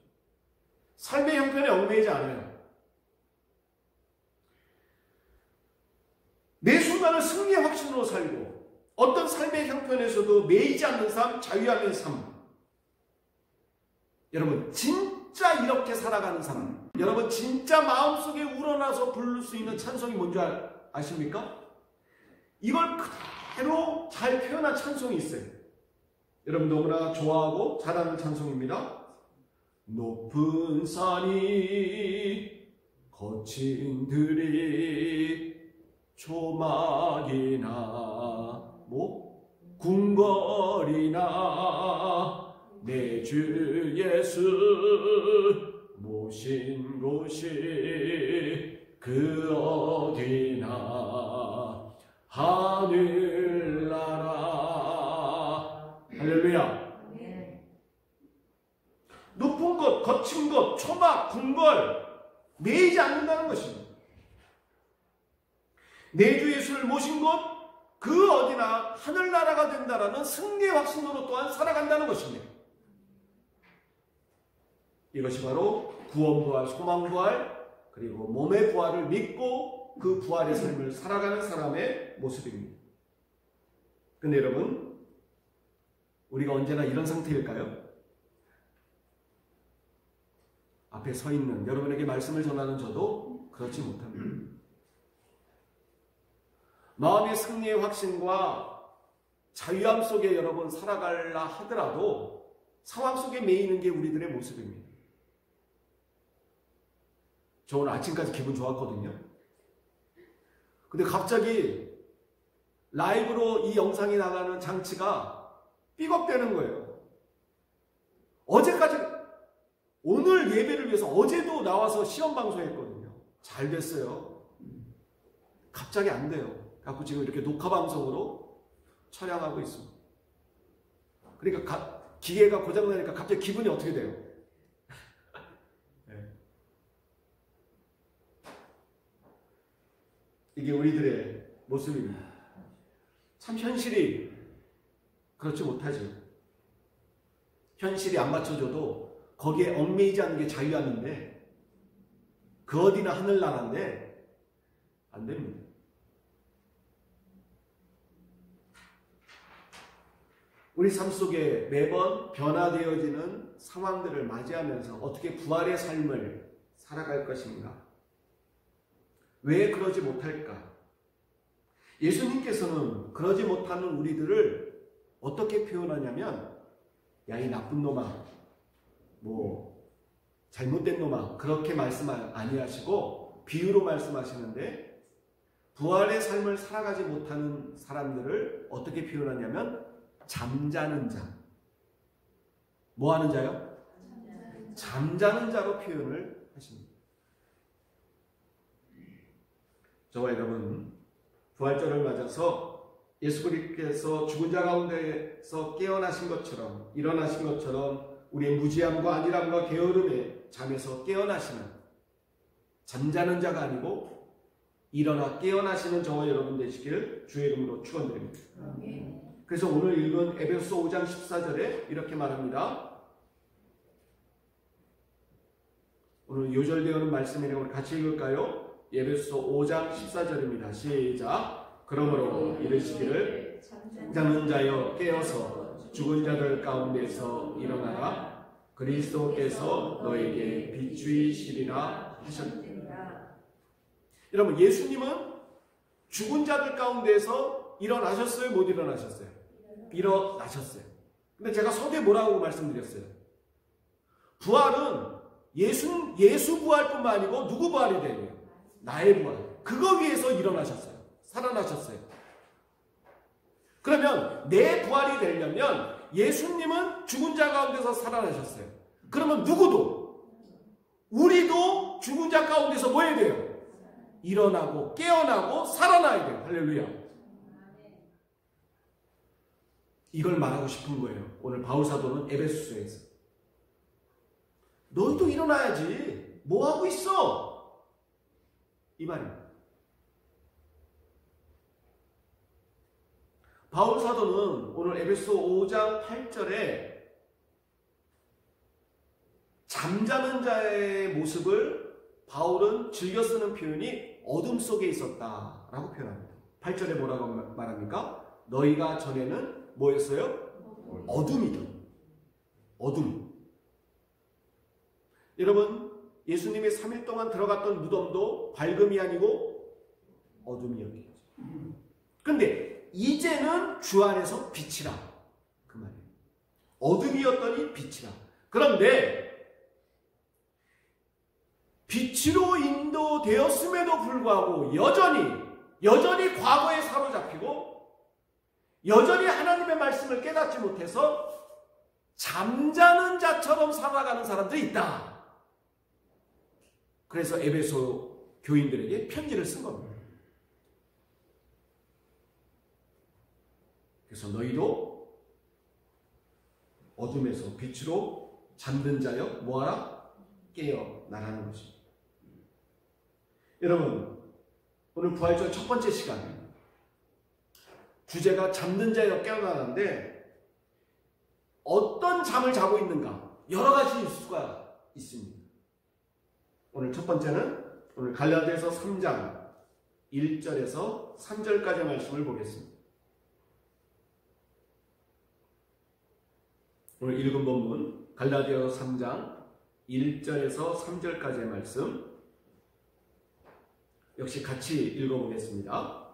삶의 형편에 얽매이지 않아요. 매 순간을 승리의 확신으로 살고, 어떤 삶의 형편에서도 매이지 않는 삶, 자유하는 삶. 여러분, 진짜 이렇게 살아가는 사람, 여러분 진짜 마음속에 우러나서 부를 수 있는 찬송이 뭔지 아십니까? 이걸 그대로 잘 표현한 찬송이 있어요. 여러분 너무나 좋아하고 잘하는 찬송입니다. 높은 산이 거친 들이 조막이나 궁궐이나 내 주 예수 모신 곳이 그 어디나 하늘나라. 할렐루야. 높은 것, 거친 것, 초막, 궁궐 매이지 않는다는 것입니다. 내 주 예수를 모신 것, 그 어디나 하늘나라가 된다라는 승리의 확신으로 또한 살아간다는 것입니다. 이것이 바로 구원부활, 소망부활, 그리고 몸의 부활을 믿고 그 부활의 삶을 살아가는 사람의 모습입니다. 근데 여러분, 우리가 언제나 이런 상태일까요? 앞에 서 있는 여러분에게 말씀을 전하는 저도 그렇지 못합니다. 마음의 승리의 확신과 자유함 속에 여러분 살아가려 하더라도 상황 속에 매이는 게 우리들의 모습입니다. 저 오늘 아침까지 기분 좋았거든요. 근데 갑자기 라이브로 이 영상이 나가는 장치가 삐걱대는 거예요. 어제까지, 오늘 예배를 위해서 어제도 나와서 시험 방송했거든요. 잘 됐어요. 갑자기 안 돼요. 그래서 지금 이렇게 녹화 방송으로 촬영하고 있습니다. 그러니까 기계가 고장나니까 갑자기 기분이 어떻게 돼요? 네. 이게 우리들의 모습입니다. 참 현실이 그렇지 못하죠. 현실이 안 맞춰줘도 거기에 얽매이지 않는 게 자유함인데, 그 어디나 하늘나라인데 안 됩니다. 우리 삶 속에 매번 변화되어지는 상황들을 맞이하면서 어떻게 부활의 삶을 살아갈 것인가? 왜 그러지 못할까? 예수님께서는 그러지 못하는 우리들을 어떻게 표현하냐면, 야, 이 나쁜 놈아, 잘못된 놈아, 그렇게 말씀 아니하시고 비유로 말씀하시는데, 부활의 삶을 살아가지 못하는 사람들을 어떻게 표현하냐면 잠자는 자. 뭐 하는 자요? 잠자는 자로 표현을 하십니다. 저와 여러분, 부활절을 맞아서 예수 그리스도께서 죽은 자 가운데서 깨어나신 것처럼, 일어나신 것처럼 우리의 무지함과 안일함과 게으름에 잠에서 깨어나시는, 잠자는 자가 아니고 일어나 깨어나시는 저와 여러분 되시길 주의 이름으로 축원드립니다. 그래서 오늘 읽은 에베소 5장 14절에 이렇게 말합니다. 오늘 요절되어 오는 말씀이라고 우리 같이 읽을까요? 에베소 5장 14절입니다. 시작. 그러므로 이르시기를 잠자는 자여 깨어서 죽은 자들 가운데서 일어나라. 그리스도께서 너에게 비추이시리라 하셨습니다. 여러분, 예수님은 죽은 자들 가운데서 일어나셨어요? 못 일어나셨어요? 일어나셨어요. 근데 제가 서두에 뭐라고 말씀드렸어요? 부활은 예수 부활뿐만 아니고 누구 부활이 돼요? 나의 부활. 그거 위해서 일어나셨어요. 살아나셨어요. 그러면 내 부활이 되려면 예수님은 죽은 자 가운데서 살아나셨어요. 그러면 누구도, 우리도 죽은 자 가운데서 뭐 해야 돼요? 일어나고 깨어나고 살아나야 돼요. 할렐루야. 이걸 말하고 싶은 거예요. 오늘 바울 사도는 에베소서에서. 너희도 일어나야지. 뭐 하고 있어? 이 말입니다. 바울 사도는 오늘 에베소 5장 8절에 잠자는 자의 모습을 바울은 즐겨 쓰는 표현이 어둠 속에 있었다라고 표현합니다. 8절에 뭐라고 말합니까? 너희가 전에는 뭐였어요? 어둠이다. 어둠. 여러분, 예수님이 3일 동안 들어갔던 무덤도 밝음이 아니고 어둠이었겠죠. 근데 이제는 주 안에서 빛이라. 그 말이에요. 어둠이었더니 빛이라. 그런데 빛으로 인도되었음에도 불구하고 여전히 과거에 사로잡히고 여전히 하나님의 말씀을 깨닫지 못해서 잠자는 자처럼 살아가는 사람들이 있다. 그래서 에베소 교인들에게 편지를 쓴 겁니다. 그래서 너희도 어둠에서 빛으로 잠든 자여 뭐하라? 깨어나라는 것입니다. 여러분, 오늘 부활절 첫 번째 시간 주제가 잠든 자여 깨어나라인데 어떤 잠을 자고 있는가? 여러 가지 수가 있습니다. 오늘 첫 번째는 오늘 갈라디아서 3장 1절에서 3절까지의 말씀을 보겠습니다. 오늘 읽은 본문 갈라디아서 3장 1절에서 3절까지의 말씀 역시 같이 읽어보겠습니다.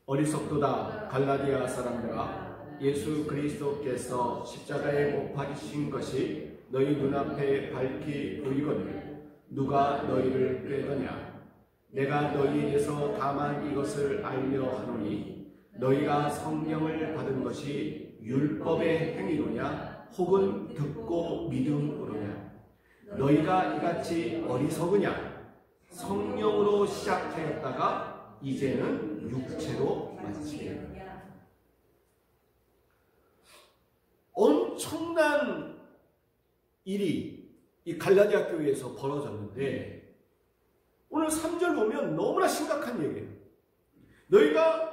어리석도다 갈라디아 사람들아, 예수 그리스도께서 십자가에 못 박히신 것이 너희 눈앞에 밝히 보이거늘 누가 너희를 꾀더냐? 내가 너희에게서 다만 이것을 알려 하노니 너희가 성령을 받은 것이 율법의 행위로냐 혹은 듣고 믿음으로냐? 너희가 이같이 어리석으냐? 성령으로 시작하였다가 이제는 육체로 마치게. 엄청난 일이 이 갈라디아 교회에서 벌어졌는데 오늘 3절 보면 너무나 심각한 얘기예요. 너희가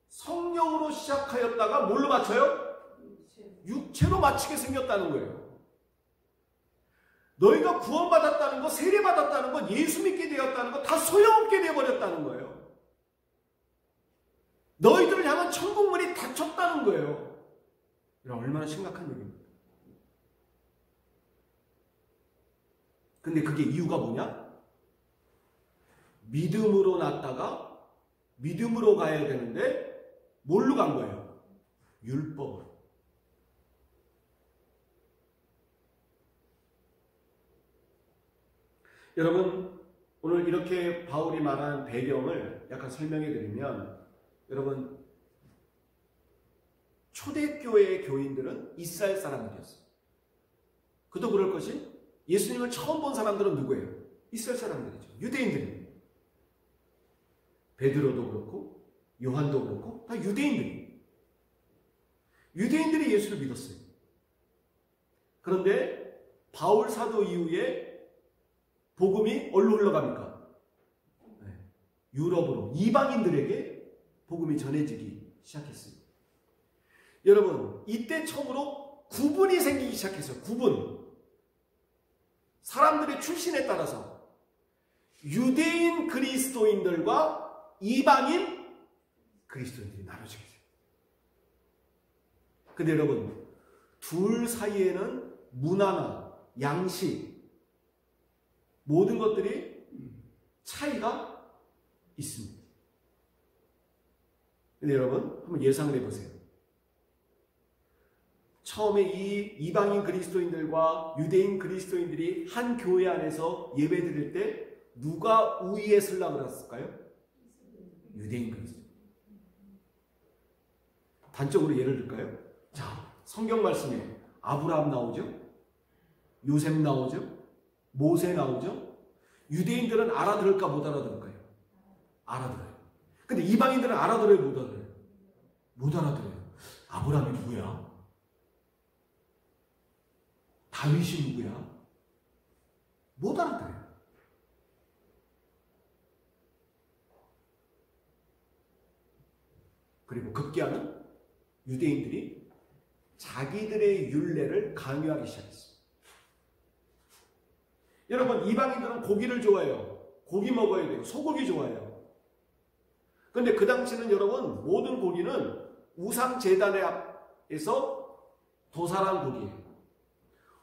성령으로 시작하였다가 뭘로 마쳐요? 육체로 마치게 생겼다는 거예요. 너희가 구원받았다는 것, 세례받았다는 것, 예수 믿게 되었다는 것 다 소용없게 되어버렸다는 거예요. 너희들을 향한 천국문이 닫혔다는 거예요. 얼마나 심각한 얘기입니까? 근데 그게 이유가 뭐냐? 믿음으로 났다가 믿음으로 가야 되는데 뭘로 간 거예요? 율법으로. 여러분, 오늘 이렇게 바울이 말한 배경을 약간 설명해 드리면, 여러분, 초대교회의 교인들은 이스라엘 사람들이었어요. 그도 그럴 것이 예수님을 처음 본 사람들은 누구예요? 이스라엘 사람들이죠. 유대인들입니다. 베드로도 그렇고 요한도 그렇고 다 유대인들이에요. 유대인들이 예수를 믿었어요. 그런데 바울 사도 이후에 복음이 어디로 흘러갑니까? 유럽으로 이방인들에게 복음이 전해지기 시작했습니다. 여러분, 이때 처음으로 구분이 생기기 시작했어요. 구분. 사람들의 출신에 따라서 유대인 그리스도인들과 이방인 그리스도인들이 나눠지게 돼요. 근데 여러분, 둘 사이에는 문화나 양식, 모든 것들이 차이가 있습니다. 근데 여러분, 한번 예상을 해보세요. 처음에 이 이방인 그리스도인들과 유대인 그리스도인들이 한 교회 안에서 예배 드릴 때 누가 우위에 서려고 그랬을까요? 유대인 그리스도인. 단적으로 예를 들까요? 자, 성경 말씀에 아브라함 나오죠? 요셉 나오죠? 모세 나오죠? 유대인들은 알아들을까 못 알아들을까요? 알아들어요. 근데 이방인들은 알아들어요, 못 알아들어요? 못 알아들어요. 아브라함이 누구야? 다윗이 누구야? 못 알아들어요. 그리고 급기야는 유대인들이 자기들의 율례를 강요하기 시작했어요. 여러분, 이방인들은 고기를 좋아해요. 고기 먹어야 돼요. 소고기 좋아해요. 그런데 그 당시는 여러분, 모든 고기는 우상 제단에서 도살한 고기예요.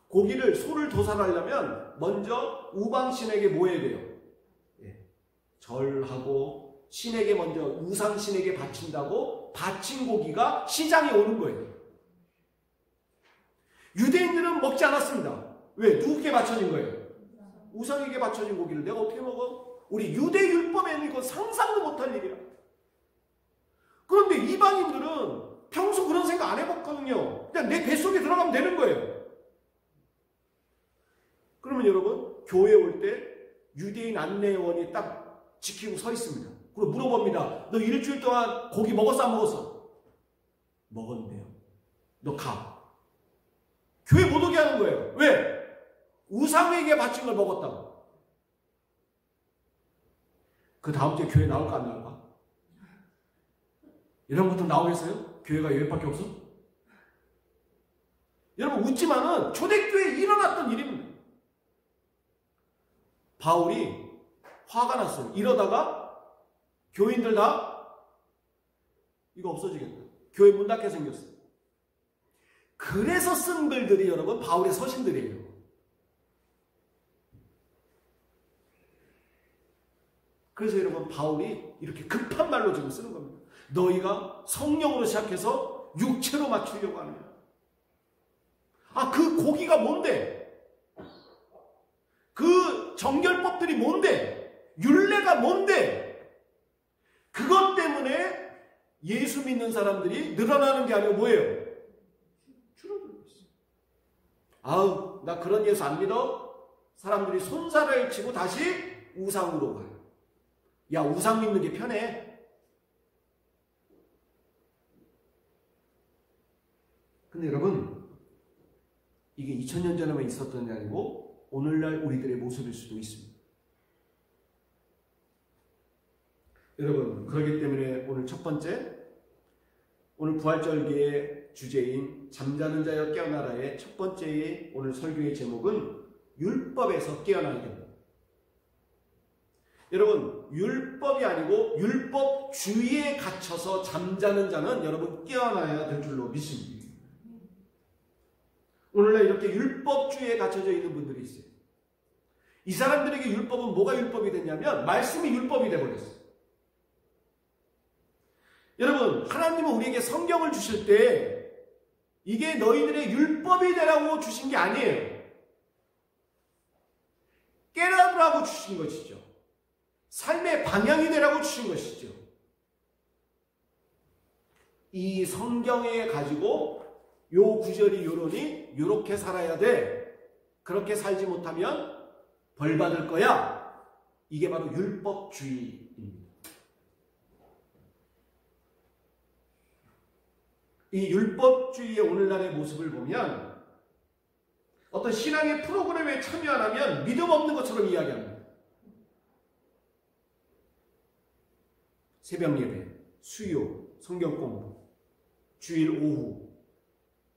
고기를, 소를 도살하려면 먼저 우방신에게 뭐 해야 돼요? 절하고 신에게 먼저 우상신에게 바친다고 바친 고기가 시장에 오는 거예요. 유대인들은 먹지 않았습니다. 왜? 누구께 바쳐진 거예요? 우상에게 바쳐진 고기를 내가 어떻게 먹어? 우리 유대 율법에는 이거 상상도 못할 일이야. 그런데 이방인들은 평소 그런 생각 안 해봤거든요. 그냥 내 뱃속에 들어가면 되는 거예요. 그러면 여러분, 교회 올 때 유대인 안내원이 딱 지키고 서 있습니다. 그리고 물어봅니다. 너 일주일 동안 고기 먹었어 안 먹었어? 먹었는데요. 너 가. 교회 못 오게 하는 거예요. 왜? 우상에게 바친 걸 먹었다고. 그 다음 주에 교회 나올까 안 나올까? 이런 것도 나오겠어요? 교회가 여기밖에 없어? 여러분 웃지만은 초대교회에 일어났던 일입니다. 바울이 화가 났어요. 이러다가 교인들 다 이거 없어지겠다. 교회 문 닫게 생겼어요. 그래서 쓴 글들이 여러분 바울의 서신들이에요. 그래서 여러분 바울이 이렇게 급한 말로 지금 쓰는 겁니다. 너희가 성령으로 시작해서 육체로 맞추려고 하는 거야. 그 고기가 뭔데? 그 정결법들이 뭔데? 율례가 뭔데? 그것 때문에 예수 믿는 사람들이 늘어나는 게 아니고 뭐예요? 줄어들고 있어요. 나 그런 예수 안 믿어? 사람들이 손살을 치고 다시 우상으로 가요. 야, 우상 믿는 게 편해. 근데 여러분, 이게 2000년 전에만 있었던 게 아니고 오늘날 우리들의 모습일 수도 있습니다. 여러분, 그렇기 때문에 오늘 첫 번째, 오늘 부활절기의 주제인 잠자는 자여 깨어나라의 첫 번째의 오늘 설교의 제목은 율법에서 깨어나게 됩니다. 여러분, 율법이 아니고 율법주의에 갇혀서 잠자는 자는 여러분 깨어나야 될 줄로 믿습니다. 오늘날 이렇게 율법주의에 갇혀져 있는 분들이 있어요. 이 사람들에게 율법은 뭐가 율법이 됐냐면 말씀이 율법이 되어버렸어요. 여러분, 하나님은 우리에게 성경을 주실 때 이게 너희들의 율법이 되라고 주신 게 아니에요. 깨달으라고 주신 것이죠. 삶의 방향이 되라고 주신 것이죠. 이 성경에 가지고 요 구절이 요론이 요렇게 살아야 돼. 그렇게 살지 못하면 벌 받을 거야. 이게 바로 율법주의입니다. 이 율법주의의 오늘날의 모습을 보면 어떤 신앙의 프로그램에 참여 안 하면 믿음 없는 것처럼 이야기합니다. 새벽 예배, 수요, 성경 공부, 주일 오후,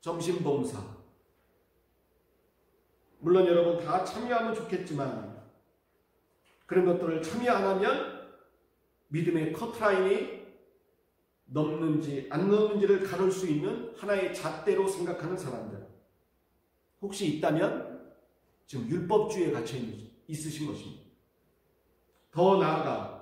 점심 봉사. 물론 여러분 다 참여하면 좋겠지만 그런 것들을 참여 안 하면 믿음의 커트라인이 넘는지 안 넘는지를 가를 수 있는 하나의 잣대로 생각하는 사람들 혹시 있다면 지금 율법주의에 갇혀 있으신 것입니다. 더 나아가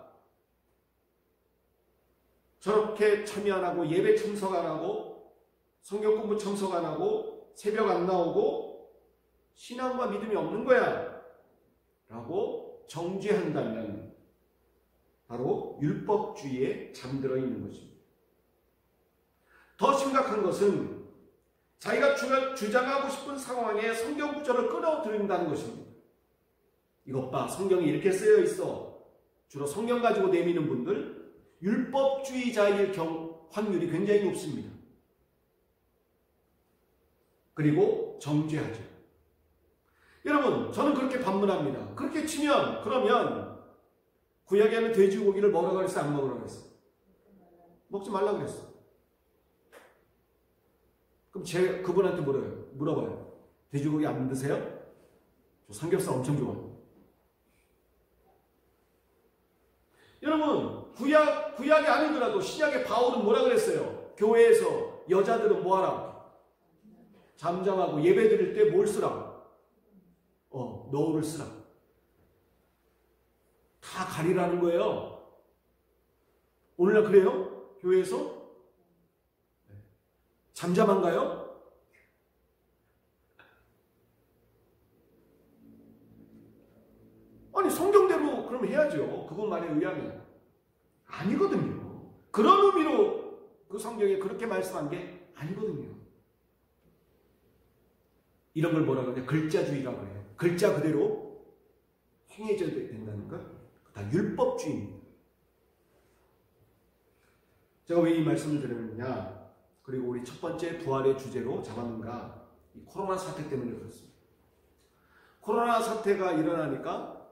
저렇게 참여 안 하고 예배 참석 안 하고 성경 공부 참석 안 하고 새벽 안 나오고 신앙과 믿음이 없는 거야 라고 정죄한다면 바로 율법주의에 잠들어 있는 것입니다. 더 심각한 것은 자기가 주장하고 싶은 상황에 성경 구절을 끌어들인다는 것입니다. 이것 봐, 성경이 이렇게 쓰여 있어. 주로 성경 가지고 내미는 분들 율법주의자일 확률이 굉장히 높습니다. 그리고 정죄하죠. 여러분, 저는 그렇게 반문합니다. 그렇게 치면 그러면 구약에 하는 돼지고기를 먹으라고 그랬어? 안 먹으라고 그랬어? 먹지 말라고 그랬어. 그럼 제가 그분한테 물어봐요. 돼지고기 안 드세요? 저 삼겹살 엄청 좋아해요. 여러분, 구약이 아니더라도 신약의 바울은 뭐라 그랬어요? 교회에서 여자들은 뭐하라? 잠잠하고 예배 드릴 때 뭘 쓰라? 너울을 쓰라. 다 가리라는 거예요. 오늘날 그래요? 교회에서? 잠잠한가요? 아니 성경대로 그럼 해야죠. 그분 말에 의하면. 아니거든요. 그런 의미로 그 성경에 그렇게 말씀한 게 아니거든요. 이런 걸 뭐라고 하냐? 글자주의라고 해요. 글자 그대로 행해져야 된다는 것. 다 율법주의입니다. 제가 왜 이 말씀을 드렸느냐, 그리고 우리 첫 번째 부활의 주제로 잡았는가, 이 코로나 사태 때문에 그렇습니다. 코로나 사태가 일어나니까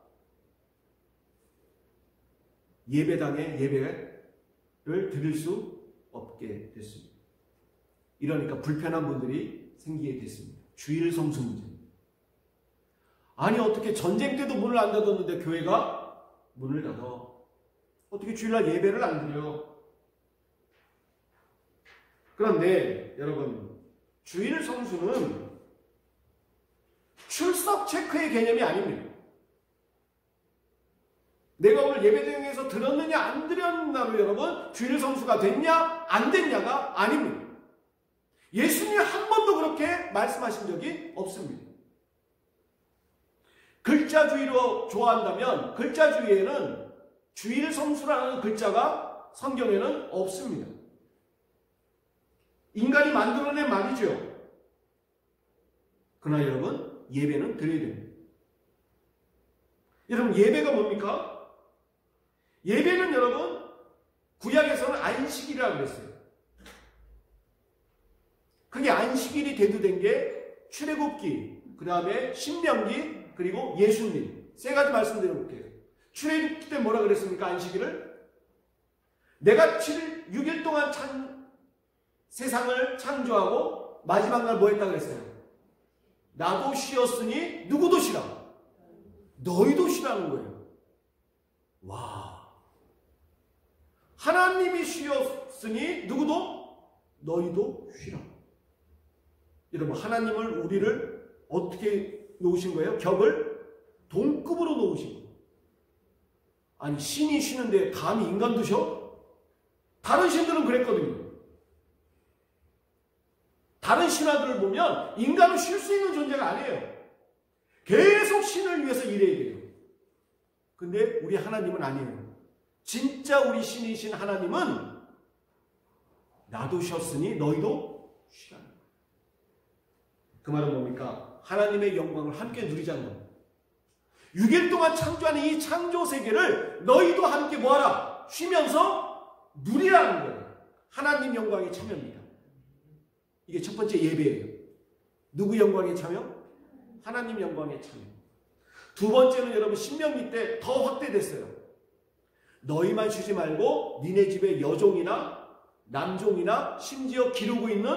예배당에 예배를 드릴 수 없게 됐습니다. 이러니까 불편한 분들이 생기게 됐습니다. 주일 성수 문제입니다. 아니 어떻게 전쟁 때도 문을 안 닫았는데 교회가 문을 닫아? 어떻게 주일날 예배를 안 드려? 그런데 여러분, 주일 성수는 출석 체크의 개념이 아닙니다. 내가 오늘 예배당에서 들었느냐 안 들었느냐로 여러분 주일 성수가 됐냐 안 됐냐가 아닙니다. 예수님이 한 번도 그렇게 말씀하신 적이 없습니다. 글자주의로 좋아한다면 글자주의에는 주일 성수라는 글자가 성경에는 없습니다. 인간이 만들어낸 말이죠. 그러나 여러분, 예배는 드려야 됩니다. 여러분, 예배가 뭡니까? 예배는 여러분, 구약에서는 안식일이라고 그랬어요. 그게 안식일이 대두된 게 출애굽기, 그 다음에 신명기, 그리고 예수님. 세 가지 말씀드려볼게요. 출애굽기 때 뭐라 그랬습니까? 안식일을? 내가 6일 동안 세상을 창조하고 마지막 날 뭐 했다 그랬어요? 나도 쉬었으니 누구도 쉬라. 너희도 쉬라는 거예요. 와. 하나님이 쉬었으니 누구도? 너희도 쉬라. 여러분, 하나님을 우리를 어떻게 놓으신 거예요? 격을 동급으로 놓으신 거예요. 아니 신이 쉬는데 감히 인간도 쉬어? 다른 신들은 그랬거든요. 다른 신화들을 보면 인간은 쉴 수 있는 존재가 아니에요. 계속 신을 위해서 일해야 돼요. 근데 우리 하나님은 아니에요. 진짜 우리 신이신 하나님은 나도 쉬었으니 너희도 쉬라. 그 말은 뭡니까? 하나님의 영광을 함께 누리자는 겁니다. 6일 동안 창조하는 이 창조 세계를 너희도 함께 뭐하라? 쉬면서 누리라는 거예요. 하나님 영광에 참여입니다. 이게 첫 번째 예배예요. 누구 영광에 참여? 하나님 영광에 참여. 두 번째는 여러분 신명기 때 더 확대됐어요. 너희만 쉬지 말고 니네 집에 여종이나 남종이나 심지어 기르고 있는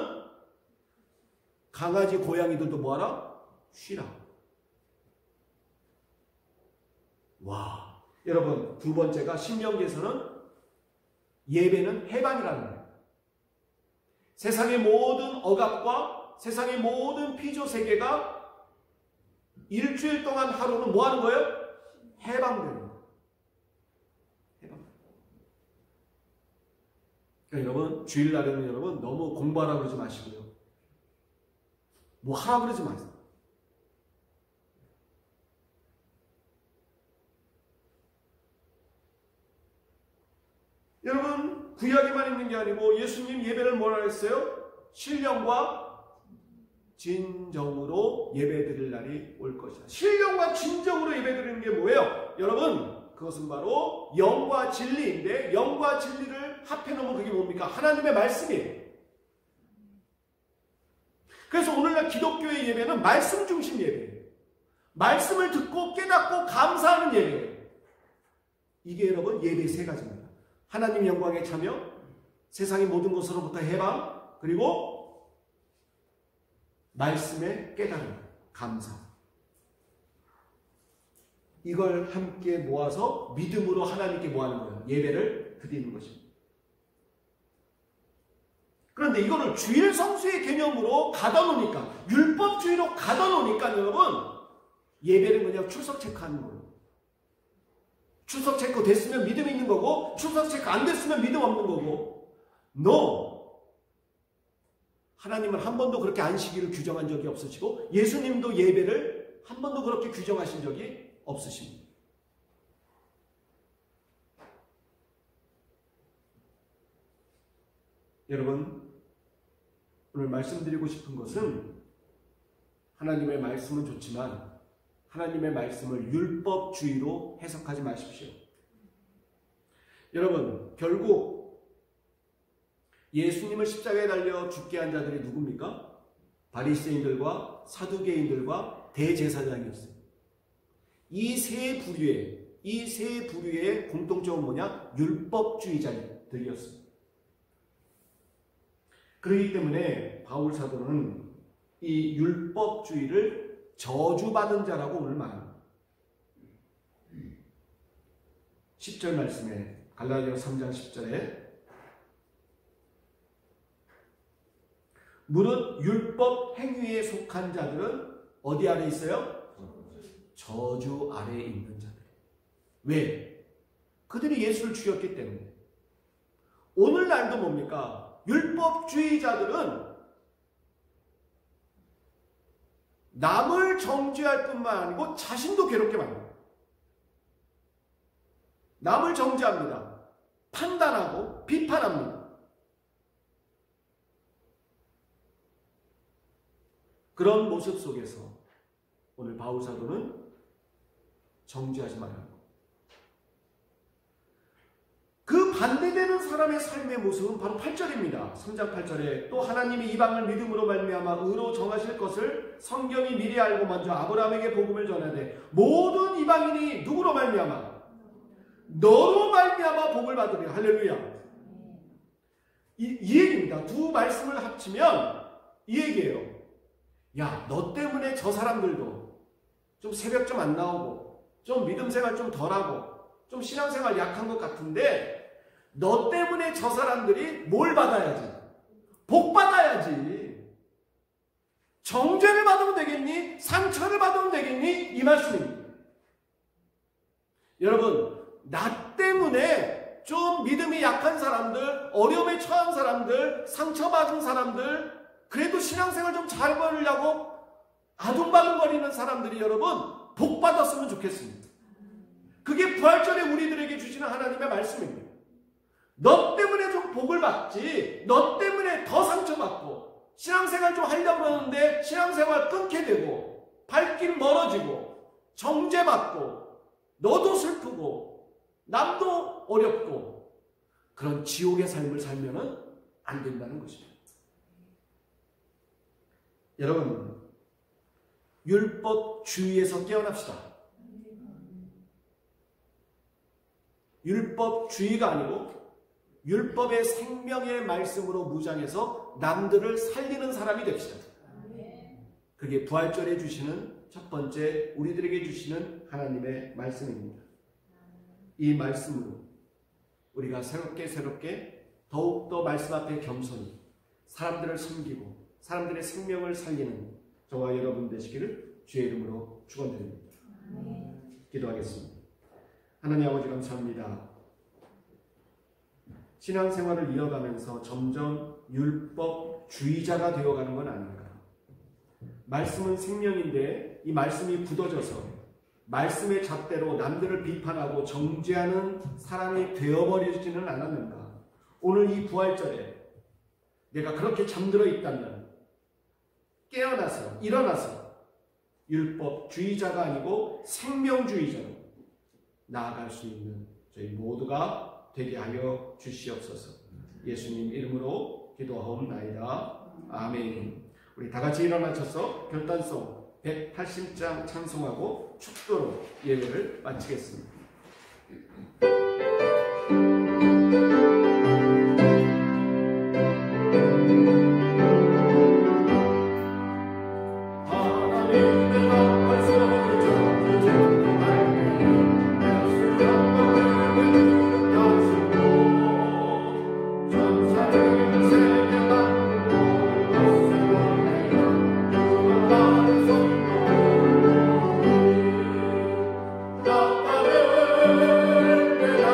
강아지 고양이들도 뭐하라? 쉬라. 와, 여러분 두 번째가 신명기에서는 예배는 해방이라는 거예요. 세상의 모든 억압과 세상의 모든 피조 세계가 일주일 동안 하루는 뭐 하는 거예요? 해방되는 거예요. 해방. 그러니까 여러분 주일날에는 여러분 너무 공부하라 그러지 마시고요. 뭐 하라 그러지 마세요. 여러분 구약에만 있는 게 아니고 예수님 예배를 뭐라 했어요? 신령과 진정으로 예배드릴 날이 올 것이다. 신령과 진정으로 예배드리는 게 뭐예요? 여러분 그것은 바로 영과 진리인데 영과 진리를 합해놓으면 그게 뭡니까? 하나님의 말씀이에요. 그래서 오늘날 기독교의 예배는 말씀 중심 예배예요. 말씀을 듣고 깨닫고 감사하는 예배예요. 이게 여러분 예배의 세 가지입니다. 하나님 영광에 참여, 세상의 모든 것으로부터 해방, 그리고 말씀의 깨달음, 감사. 이걸 함께 모아서 믿음으로 하나님께 뭐하는 거예요? 예배를 드리는 것입니다. 그런데 이거를 주일 성수의 개념으로 가둬놓으니까, 율법주의로 가둬놓으니까 여러분 예배는 그냥 출석 체크하는 거예요. 출석 체크 됐으면 믿음 있는 거고 출석 체크 안 됐으면 믿음 없는 거고. No. 하나님은 한 번도 그렇게 안식일을 규정한 적이 없으시고 예수님도 예배를 한 번도 그렇게 규정하신 적이 없으십니다. 여러분 오늘 말씀드리고 싶은 것은 하나님의 말씀은 좋지만 하나님의 말씀을 율법주의로 해석하지 마십시오. 여러분, 결국 예수님을 십자가에 달려 죽게 한 자들이 누굽니까? 바리새인들과 사두개인들과 대제사장이었어요. 이 세 부류의 공통점은 뭐냐? 율법주의자들이었어요. 그렇기 때문에 바울 사도는 이 율법주의를 저주받은 자라고 오늘 말합니다. 10절 말씀에 갈라디아서 3장 10절에 무릇 율법 행위에 속한 자들은 어디 아래 있어요? 저주 아래에 있는 자들. 왜? 그들이 예수를 죽였기 때문에. 오늘날도 뭡니까? 율법주의자들은 남을 정죄할 뿐만 아니고 자신도 괴롭게 만듭니다. 남을 정죄합니다. 판단하고 비판합니다. 그런 모습 속에서 오늘 바울 사도는 정죄하지 말라는 것. 그 반대되는 사람의 삶의 모습은 바로 8절입니다. 3장 8절에 또 하나님이 이방을 믿음으로 말미암아 의로 정하실 것을 성경이 미리 알고 먼저 아브라함에게 복음을 전하되 모든 이방인이 누구로 말미암아? 너로 말미암아 복을 받으리라. 할렐루야. 이 얘기입니다. 두 말씀을 합치면 이 얘기예요. 야, 너 때문에 저 사람들도 좀 새벽 좀 안 나오고 좀 믿음 생활 좀 덜하고 좀 신앙생활 약한 것 같은데 너 때문에 저 사람들이 뭘 받아야지? 복 받아야지. 정죄를 받으면 되겠니? 상처를 받으면 되겠니? 이 말씀입니다. 여러분, 나 때문에 좀 믿음이 약한 사람들, 어려움에 처한 사람들, 상처받은 사람들, 그래도 신앙생활 좀 잘 벌려고 아둥바둥거리는 사람들이 여러분 복 받았으면 좋겠습니다. 그게 부활절에 우리들에게 주시는 하나님의 말씀입니다. 너 때문에 좀 복을 받지, 너 때문에 더 상처받고 신앙생활 좀 하려고 그러는데 신앙생활 끊게 되고 발길 멀어지고 정죄받고 너도 슬프고 남도 어렵고 그런 지옥의 삶을 살면은 안 된다는 것입니다. 여러분, 율법주의에서 깨어납시다. 율법주의가 아니고 율법의 생명의 말씀으로 무장해서 남들을 살리는 사람이 됩시다. 그게 부활절에 주시는 첫 번째 우리들에게 주시는 하나님의 말씀입니다. 이 말씀으로 우리가 새롭게 더욱더 말씀 앞에 겸손히 사람들을 섬기고 사람들의 생명을 살리는 저와 여러분 되시기를 주의 이름으로 축원드립니다. 기도하겠습니다. 하나님 아버지 감사합니다. 신앙생활을 이어가면서 점점 율법주의자가 되어가는 건 아닌가. 말씀은 생명인데 이 말씀이 굳어져서 말씀의 잣대로 남들을 비판하고 정죄하는 사람이 되어버리지는 않았는가. 오늘 이 부활절에 내가 그렇게 잠들어 있다면 깨어나서 일어나서 율법주의자가 아니고 생명주의자로 나아갈 수 있는 저희 모두가 되게 하여 주시옵소서. 예수님 이름으로 기도하옵나이다. 아멘. 우리 다 같이 일어나셔서 결단송 180장 찬송하고 축도로 예배를 마치겠습니다. 나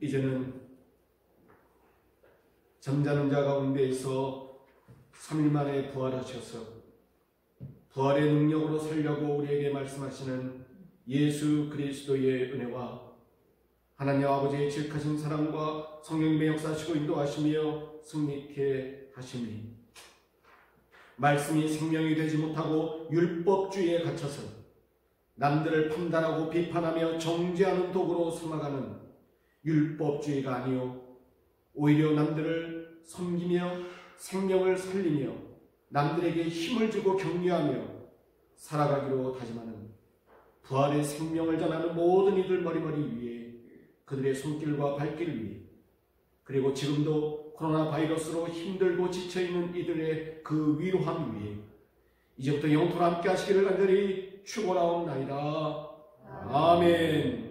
이제는 잠자는 자 가운데에서 3일 만에 부활하셔서 부활의 능력으로 살려고 우리에게 말씀하시는 예수 그리스도의 은혜와 하나님 아버지의 지극하신 사랑과 성령님의 역사하시고 인도하시며 승리케 하심이 말씀이 생명이 되지 못하고 율법주의에 갇혀서 남들을 판단하고 비판하며 정죄하는 도구로 삼아가는 율법주의가 아니요 오히려 남들을 섬기며 생명을 살리며 남들에게 힘을 주고 격려하며 살아가기로 다짐하는 부활의 생명을 전하는 모든 이들 머리머리 위에 그들의 손길과 발길 위에 그리고 지금도 코로나 바이러스로 힘들고 지쳐있는 이들의 그 위로함 위에 이제부터 영토로 함께 하시기를 간절히 축원하옵나이다. 아멘.